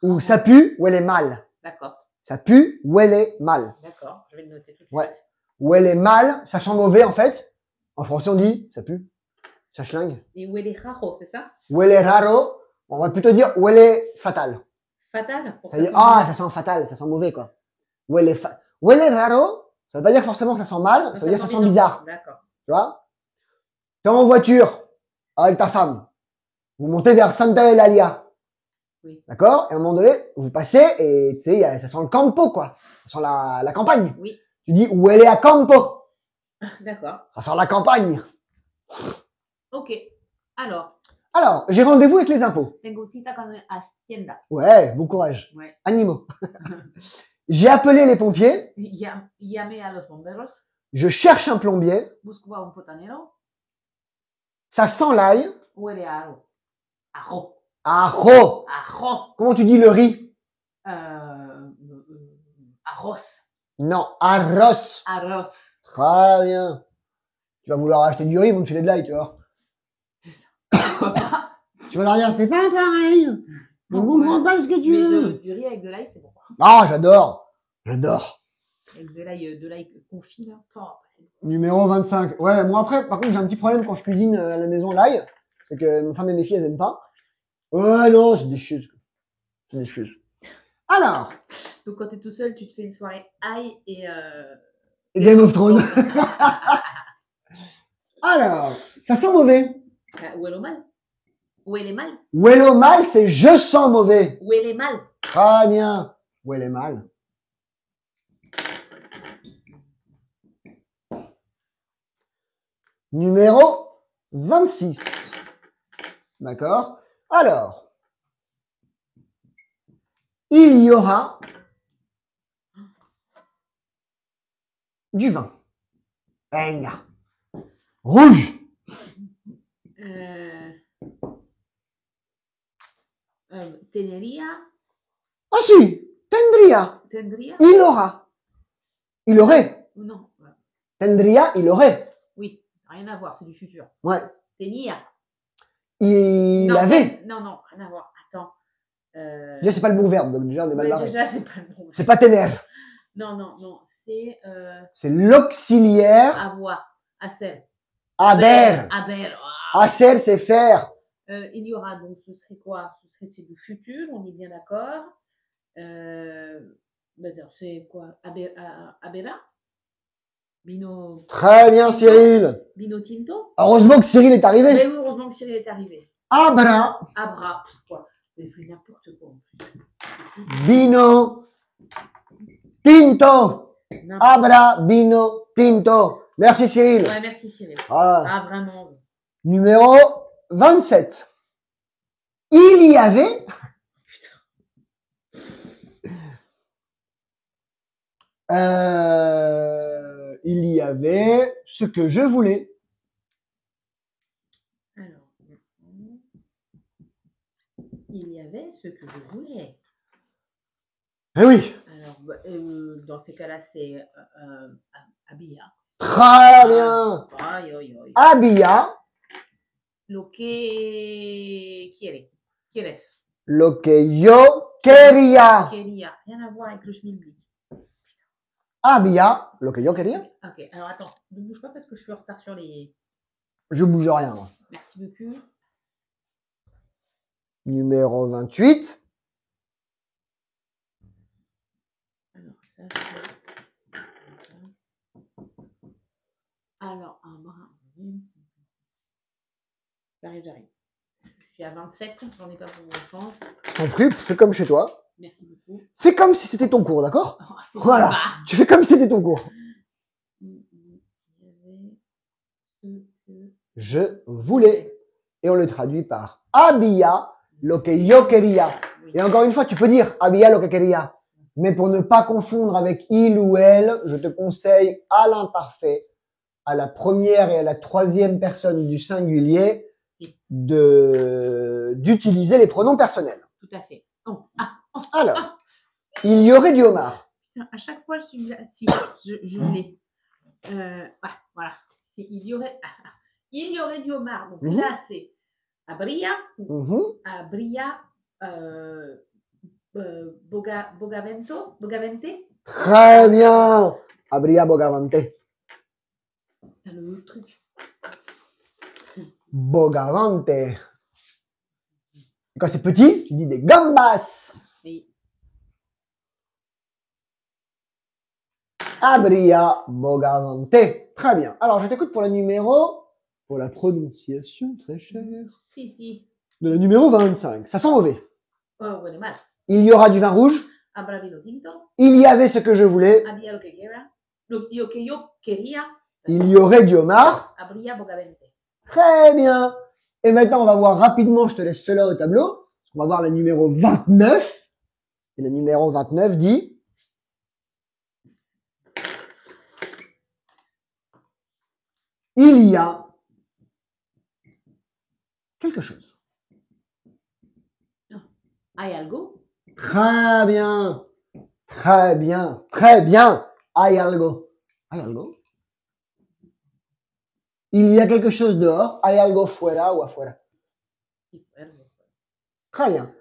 Ou ça pue, huele mal. D'accord. Ça pue, huele mal. D'accord, je vais le noter tout de suite. Ouais. Huele mal, ça sent mauvais en fait. En français, on dit, ça pue. Ça schlingue. Et huele raro, c'est ça? Huele raro, On va plutôt dire huele fatal. Fatal. Ça veut dire, ah, ça sent fatal, ça sent mauvais, quoi. Huele raro, ça veut pas dire forcément que ça sent mal, ça veut dire que ça sent bizarre. D'accord. Tu vois? T'es en voiture avec ta femme. Vous montez vers Santa Eulalia. Oui. D'accord? Et à un moment donné, vous passez et tu sais, ça sent le campo, quoi. Ça sent la campagne. Oui. Tu dis huele a campo. D'accord. Ça sent la campagne. Ok. Alors, Alors, j'ai rendez-vous avec les impôts. tengo cita con Hacienda. Ouais, bon courage. Ouais. Animaux. J'ai appelé les pompiers. Llamé a los bomberos. Je cherche un plombier. Busco a un fontanero. Ça sent l'ail. Huele a algo. Ajo. Ajo. Ajo. Comment tu dis le riz? Arroz. Non, arroz. Arroz. Très bien. Tu vas vouloir acheter du riz, ils vont te filer de l'ail, tu vois. C'est ça. Pourquoi pas? Tu vas leur dire, c'est pas pareil. Je ne comprends pas ce que tu veux. Du riz avec de l'ail, c'est bon. Ah, j'adore. J'adore. Avec de l'ail confit, là. Oh, c'est bon. Numéro 25. Ouais, moi après, par contre, j'ai un petit problème quand je cuisine à la maison l'ail. C'est que ma femme et mes filles, elles aiment pas. Ouais, non, c'est des choses. C'est des choses. Alors. Donc, quand t'es tout seul, tu te fais une soirée ail et Game of Thrones. Alors, ça sent mauvais. Huele mal. Huele mal. Huelo mal, c'est je sens mauvais. Huele mal. Très bien. Huele mal. Numéro 26. D'accord? Alors, il y aura du vin. Venga. Rouge. Tenería. Ah si, tendría. Tendría. Il aura. Il aurait. Non. Tendría, il aurait. Oui, rien à voir, c'est du futur. Ouais. Tenía. Il non, avait. Non, rien à voir. Attends. Déjà, c'est pas le bon verbe, donc déjà, on est mal barré. Déjà, c'est pas le bon. C'est pas tener. Non. C'est. C'est l'auxiliaire. Avoir. Hacer. Aber. Aber. Hacer, c'est faire. Il y aura donc, ce serait quoi? C'est du futur, on est bien d'accord. C'est quoi? Abera? Bino. Très bien, Tinto? Cyril. Bino Tinto? Heureusement que Cyril est arrivé. Mais oui, heureusement que Cyril est arrivé. Abra. Abra. Quoi? Mais fait n'importe quoi. Bino. Tinto. Abra, bino, tinto. Merci, Cyril. Ouais, merci Cyril. Voilà. Ah, vraiment. Numéro 27. Il y avait. Il y avait ce que je voulais. Alors, il y avait ce que je voulais. Eh oui. Alors, dans ces cas-là, c'est Abia. Très bien. Ay. Había. Lo que quieres. Lo que yo quería. Quería. Rien à voir avec le schmilblick. Había. Lo que yo quería. Ok, alors attends, ne bouge pas parce que je suis en retard sur les. Je bouge rien, moi. Merci beaucoup. Numéro 28. Alors, ça, c'est. Alors, un bras. J'arrive. Je suis à 27, j'en ai pas pour longtemps. Je t'en prie, fais comme chez toi. Merci beaucoup. Fais comme si c'était ton cours, d'accord? Oh, c'est Voilà. sympa. Tu fais comme si c'était ton cours. Je voulais. Et on le traduit par había lo que yo quería. Oui. Et encore une fois, tu peux dire había lo que quería. Mais pour ne pas confondre avec il ou elle, je te conseille à l'imparfait, à la première et à la troisième personne du singulier, d'utiliser les pronoms personnels. Tout à fait. Alors, il y aurait du homard. Putain, à chaque fois, je suis là. Si, je l'ai. Voilà. Il y aurait du homard. Donc là, c'est Abria. Abria. Bogavente. Très bien. Abria Bogavante. T'as le truc. Bogavante. Quand c'est petit, tu dis des gambas. Oui. Abria Bogavante. Très bien. Alors, je t'écoute pour le numéro, pour la prononciation très chère, Si, si. de la numéro 25. Ça sent mauvais. Oh, huele mal. Il y aura du vin rouge. Habrá vino tinto. Il y avait ce que je voulais. Había lo que quiera. Lo que yo quería. Il y aurait du homard. Habría bogavante. Très bien. Et maintenant, on va voir rapidement, je te laisse cela au tableau. On va voir le numéro 29. Et le numéro 29 dit... Il y a quelque chose. Hay algo. Très bien. Très bien. Très bien. Hay algo. Hay algo. Il y a quelque chose dehors. Hay algo fuera ou afuera. Très bien.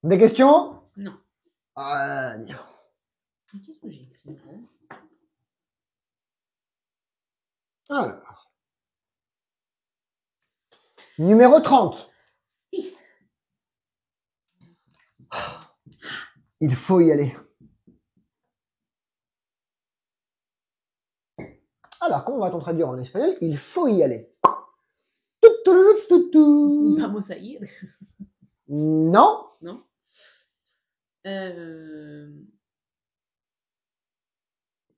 Des questions? Non. Bien. Qu'est-ce que j'ai écrit là? Alors. Numéro 30. Il faut y aller. Alors, comment va-t-on traduire en espagnol? Il faut y aller. Vamos a ir. Non. Non.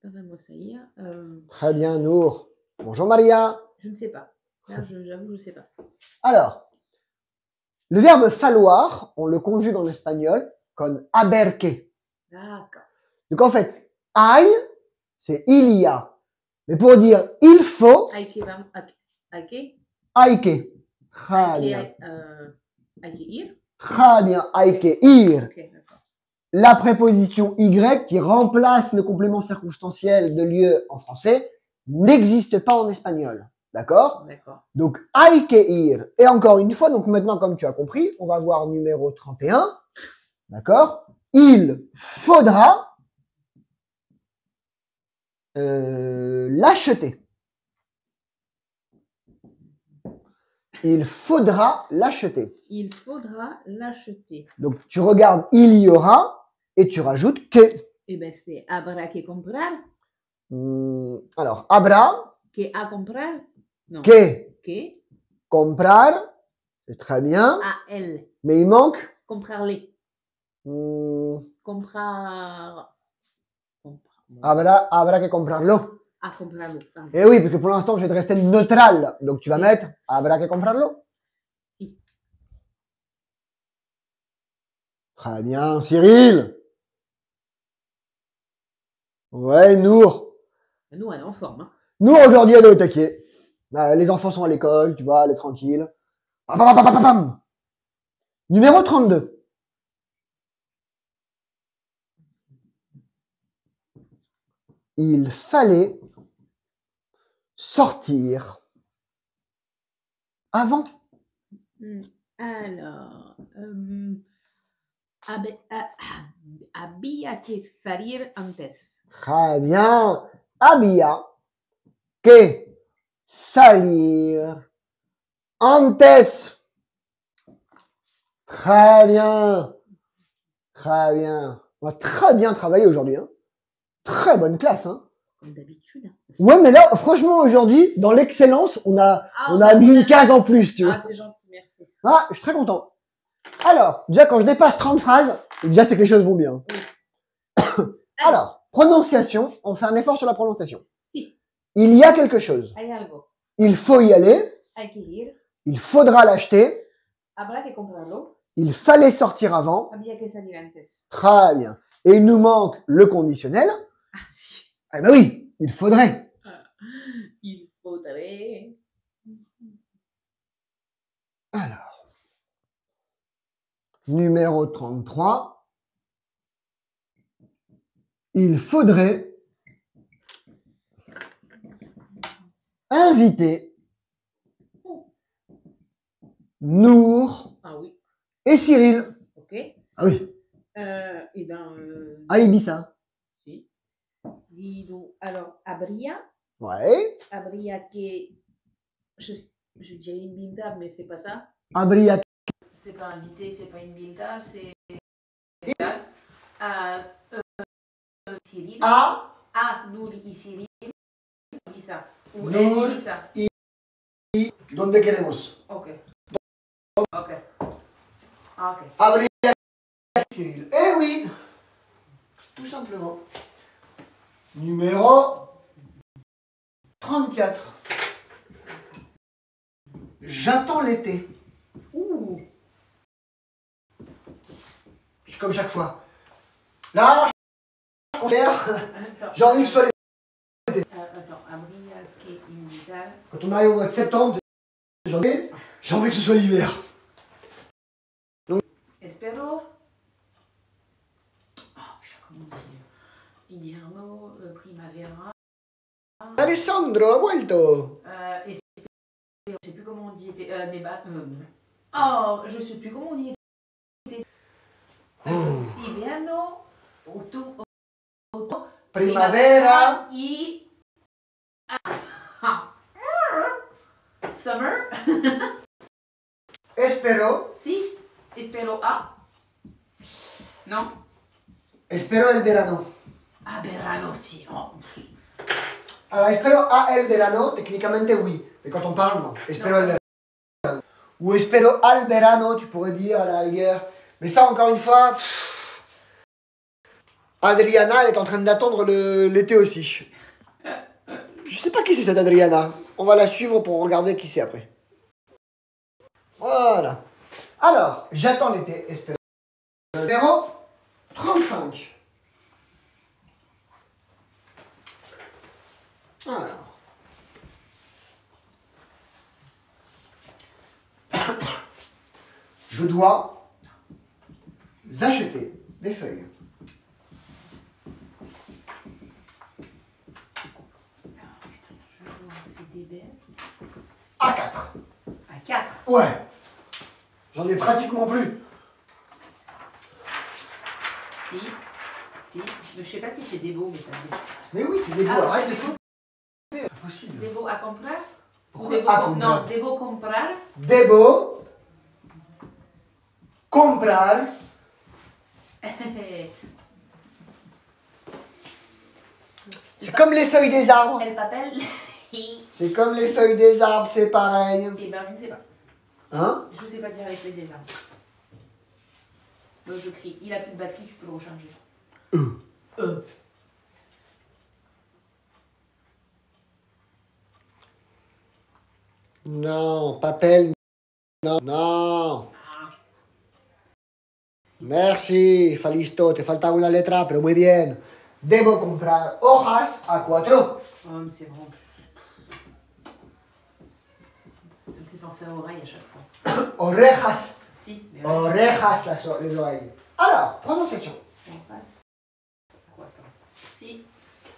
Vamos a ir. Très bien, Nour. Bonjour, Maria. Je ne sais pas. Là, j'avoue, je ne sais pas. Alors, le verbe falloir, on le conjugue en espagnol comme haber que. D'accord. Donc, en fait, hay, c'est il y a. Mais pour dire il faut, Hay que, hay que, hay que. Très bien. hay que ir. Très bien. Hay que ir. Ok, d'accord. La préposition y qui remplace le complément circonstanciel de lieu en français n'existe pas en espagnol. D'accord? D'accord. Donc, hay que ir. Et encore une fois, donc maintenant, comme tu as compris, on va voir numéro 31. D'accord? Il faudra l'acheter. Il faudra l'acheter. Il faudra l'acheter. Donc, tu regardes il y aura et tu rajoutes que. Eh bien, c'est habrá que comprar. Alors, habrá. Que a comprar. Non. Que. Comprar. C'est très bien. A elle. Mais il manque. Comprarle. Comprar. Habrá que comprarlo. A comprarlo. Et oui, parce que pour l'instant, je vais te rester neutral. Donc, tu vas mettre habrá que comprarlo. Si. Très bien, Cyril. Ouais, Nour. Nous, elle est en forme. Hein. Nous, aujourd'hui, elle est au taquet. Les enfants sont à l'école, tu vois, elle est tranquille. Numéro 32. Il fallait sortir avant. Alors, había que salir antes. Très bien. Había que salir antes. Très bien. Très bien. On va très bien travailler aujourd'hui. Hein. Très bonne classe. Hein. Comme d'habitude. Ouais, mais là, franchement, aujourd'hui, dans l'excellence, on a mis une case en plus, tu vois. Ah, c'est gentil, merci. Ah, je suis très content. Alors, déjà, quand je dépasse 30 phrases, déjà, c'est que les choses vont bien. Oui. Alors, prononciation, on fait un effort sur la prononciation. Si. Il y a quelque chose. Hay algo. Il faut y aller. Hay que ir. Il faudra l'acheter. Habrá que comprarlo. Il fallait sortir avant. Había que salir antes. Très bien. Et il nous manque le conditionnel. Ah, si. Eh ben oui, il faudrait. Il faudrait. Alors, numéro 33. Il faudrait inviter Nour Ah oui. et Cyril. Ok. Ah oui. Eh ben. À Ibiza. Si. Dis donc. Alors, habría. Ouais. Habría que. Je dirais une bindab, mais c'est pas ça. Habría. c'est pas invité, c'est pas une milta, c'est... Cyril. Nour y Cyril. Ibiza. Ou Nour Ibiza. ¿Dónde queremos? Ok. Ok. Ok. Habría Cyril. Eh oui, tout simplement. Numéro 34. J'attends l'été. Ouh. Je suis comme chaque fois. Là, j'ai envie que ce soit l'été. Attends, habría que invitar. Quand on arrive au mois de septembre, janvier, j'ai envie que ce soit l'hiver. Espero. Oh putain, comment dire? Invierno, primavera. Alessandro ha vuelto. Je sais plus comment on dit. Oh, je sais plus comment on dit. Invierno, automne, Primavera. y summer. Espero. Si, espero a. Non. Espero el verano. Ah, verano, si. Oh. Alors, espero a el verano, techniquement oui. Mais quand on parle, non. Espero el verano. Ou espero al verano, tu pourrais dire à la rigueur. Mais ça, encore une fois, Adriana, elle est en train d'attendre l'été aussi. Je sais pas qui c'est cette Adriana. On va la suivre pour regarder qui c'est après. Voilà. Alors, j'attends l'été. Espero. Numéro 35. Alors. Je dois acheter des feuilles. C'est des bêtes. A4. À 4. Ouais. J'en ai pratiquement plus. Si. Je sais pas si c'est des beaux, mais ça me dit. Mais oui, c'est des beaux. Ah, Arrête c'est de des foutre. C'est impossible. Debo a comprar? Pourquoi Debo a comprar? Non, debo comprar. Debo comprar. C'est comme les feuilles des arbres. El papel. C'est comme les feuilles des arbres, c'est pareil. Eh ben, je ne sais pas. Hein? Je ne sais pas dire les feuilles des arbres. Donc, je crie. Il a plus de batterie, tu peux le recharger. Non, papel. Non, non. Merci, Falisto. Te falta una letra, pero muy bien. Debo comprar hojas A4. Oh, mais c'est vraiment plus. Ça me fait penser à oreille à chaque fois. Orejas. Si, mais ouais. Orejas, les oreilles. Alors, prononciation. On passe. Quoi, attends. Si.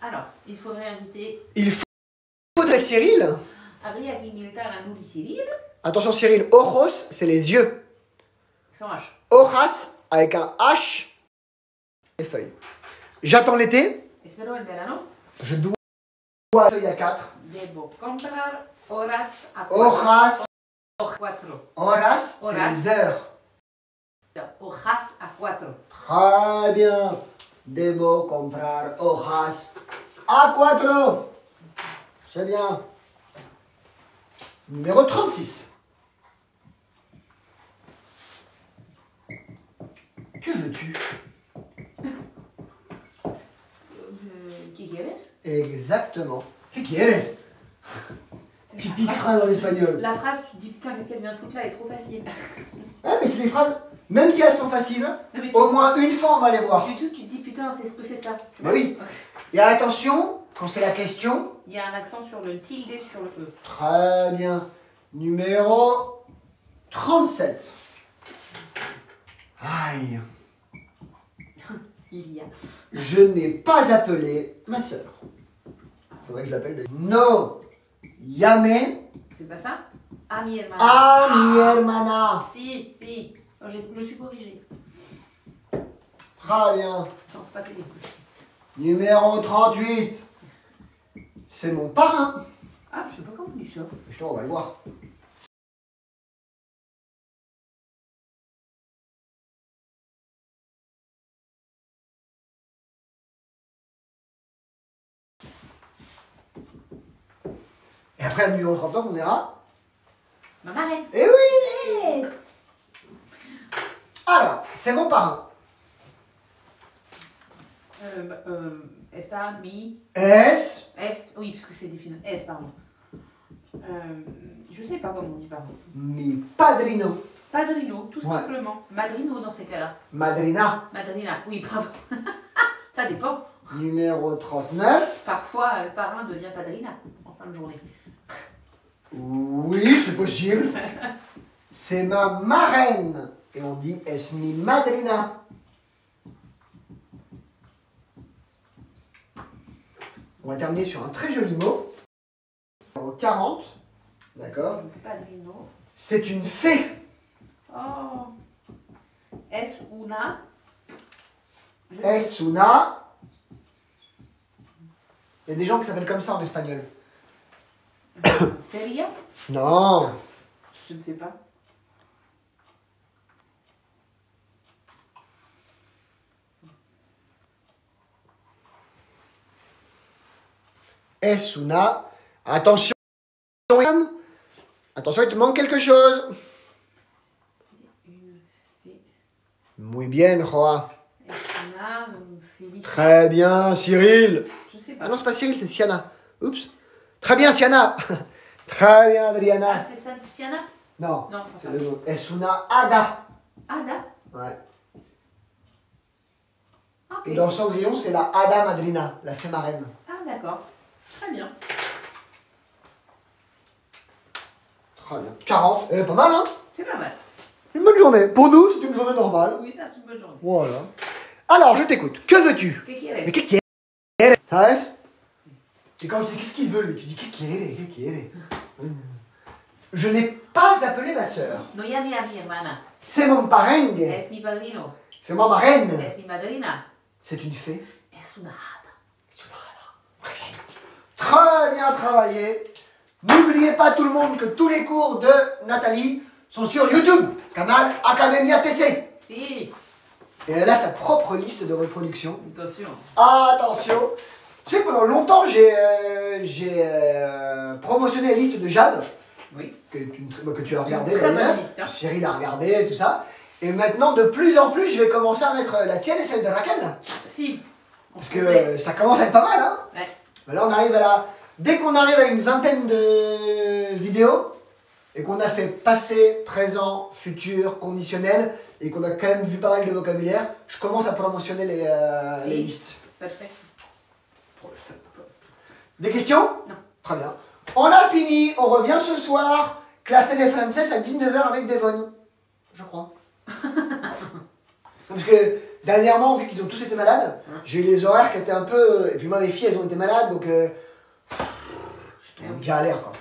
Alors, il faudrait inviter. Il faudrait Cyril. Habría que invitar a Nour y Cyril. Attention, Cyril, ojos, c'est les yeux. Sans H. Hojas, avec un H. Les feuilles. J'attends l'été. Espero el verano. Je dois feuille à 4. Debo comprar horas a 4. Hojas. 4. Horas, c'est Horas. les heures. Hojas a 4. Très bien. Debo comprar hojas A4. C'est bien. Numéro 36. Que veux-tu? ¿Qué quieres? Exactement. ¿Qué quieres? Typique phrase en espagnol. La phrase, tu te dis putain, qu'est-ce qu'elle vient foutre là, elle est trop facile. Ouais, mais c'est des phrases, même si elles sont faciles, Non, mais au moins une fois on va les voir. du tout, tu te dis putain, c'est ce que c'est ça. Bah oui. Et attention, quand c'est la question. Il y a un accent sur le tilde sur le E. Très bien. Numéro 37. Aïe. Il y a. Je n'ai pas appelé ma sœur. Faudrait que je l'appelle d'ailleurs. No. Llame C'est pas ça? A mi hermana. a mi hermana. Si, si. Oh, je me suis corrigée. Très bien. Non, c'est pas terrible. Numéro 38. C'est mon parrain. Ah, je sais pas comment on dit ça. Putain, on va le voir. Et après, le numéro 39, on verra. Ma marraine. Eh oui! Eh. Alors, c'est mon parrain. Esta, mi. S. Est. Oui, parce que c'est défini. Est, pardon. Je sais pas comment on dit, pardon. Mi padrino. Padrino, tout Ouais. simplement. Madrino dans ces cas-là. Madrina. Madrina, oui, pardon. Ça dépend. Numéro 39. Parfois, le parrain devient padrina en fin de journée. Oui, c'est possible. C'est ma marraine. Et on dit es mi madrina. On va terminer sur un très joli mot. Numéro 40. D'accord. Padrino. C'est une fée. Oh. Es una. Es una. Il y a des gens qui s'appellent comme ça en espagnol. Feria. Non. Je ne sais pas. Es una. Attention. Attention, il te manque quelque chose. Une fée. Muy bien, Joa. Es una. Félicia. Très bien, Cyril. Je sais Ah pas. non, c'est pas Cyril, c'est Siana. Oups. Très bien, Siana. Très bien, Ah, Adriana. c'est ça, Siana? Non, Non, pas c'est ça. le mot. Es una hada. Ada. Ouais. Ok. Et dans le Cendrillon, c'est la hada madrina, la fée marraine. Ah, d'accord. Très bien. Très bien. 40. Pas mal, hein? C'est pas mal. Une bonne journée. Pour nous, c'est une journée normale. Oui, ça, c'est une bonne journée. Voilà. Alors, je t'écoute. Que veux-tu? Que quieres? Mais qu'est-ce qu'il y a? Ça reste? C'est comme si, qu'est-ce qu'il veut, lui? Tu dis, qu'est-ce qu'il y a? Je n'ai pas appelé ma sœur. No llame a mi hermana. C'est mon parengue. Es mi padrino. C'est ma marraine. Es mi madrina. C'est une fée. Es una hada. Très bien travaillé. N'oubliez pas tout le monde que tous les cours de Nathalie sont sur YouTube, canal Academia TC. Si. Et elle a sa propre liste de reproduction. Attention. Attention. Tu sais, pendant longtemps, j'ai promotionné la liste de Jade, Oui. que tu as regardé Très bonne d'ailleurs. liste, hein. Cyril a regardé et tout ça. Et maintenant, de plus en plus, je vais commencer à mettre la tienne et celle de Raquel. Si. On Parce se que complète. ça commence à être pas mal, hein. Ouais. Là, on arrive à la... Dès qu'on arrive à une vingtaine de vidéos, et qu'on a fait passé, présent, futur, conditionnel, et qu'on a quand même vu pas mal de vocabulaire, je commence à promotionner Si. les listes. Parfait. Pour le fun. Des questions? Non. Très bien. On a fini, on revient ce soir, classe des Français à 19h avec Devon. Je crois. Parce que dernièrement, vu qu'ils ont tous été malades, j'ai eu les horaires qui étaient un peu... Et puis moi, mes filles, elles ont été malades, donc... C'était une galère, quoi.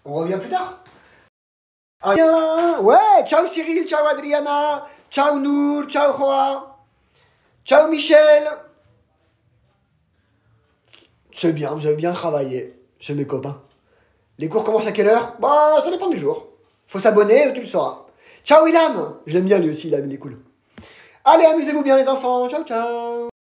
On revient plus tard. Ah, bien. Ouais, ciao Cyril, ciao Adriana, ciao Nour, ciao Joa, ciao Michel. C'est bien, vous avez bien travaillé, c'est mes copains. Les cours commencent à quelle heure? Bah, ça dépend du jour. Faut s'abonner, tu le sauras. Ciao Ilham, je l'aime bien lui aussi, Ilham, il est cool. Allez, amusez-vous bien les enfants, ciao ciao.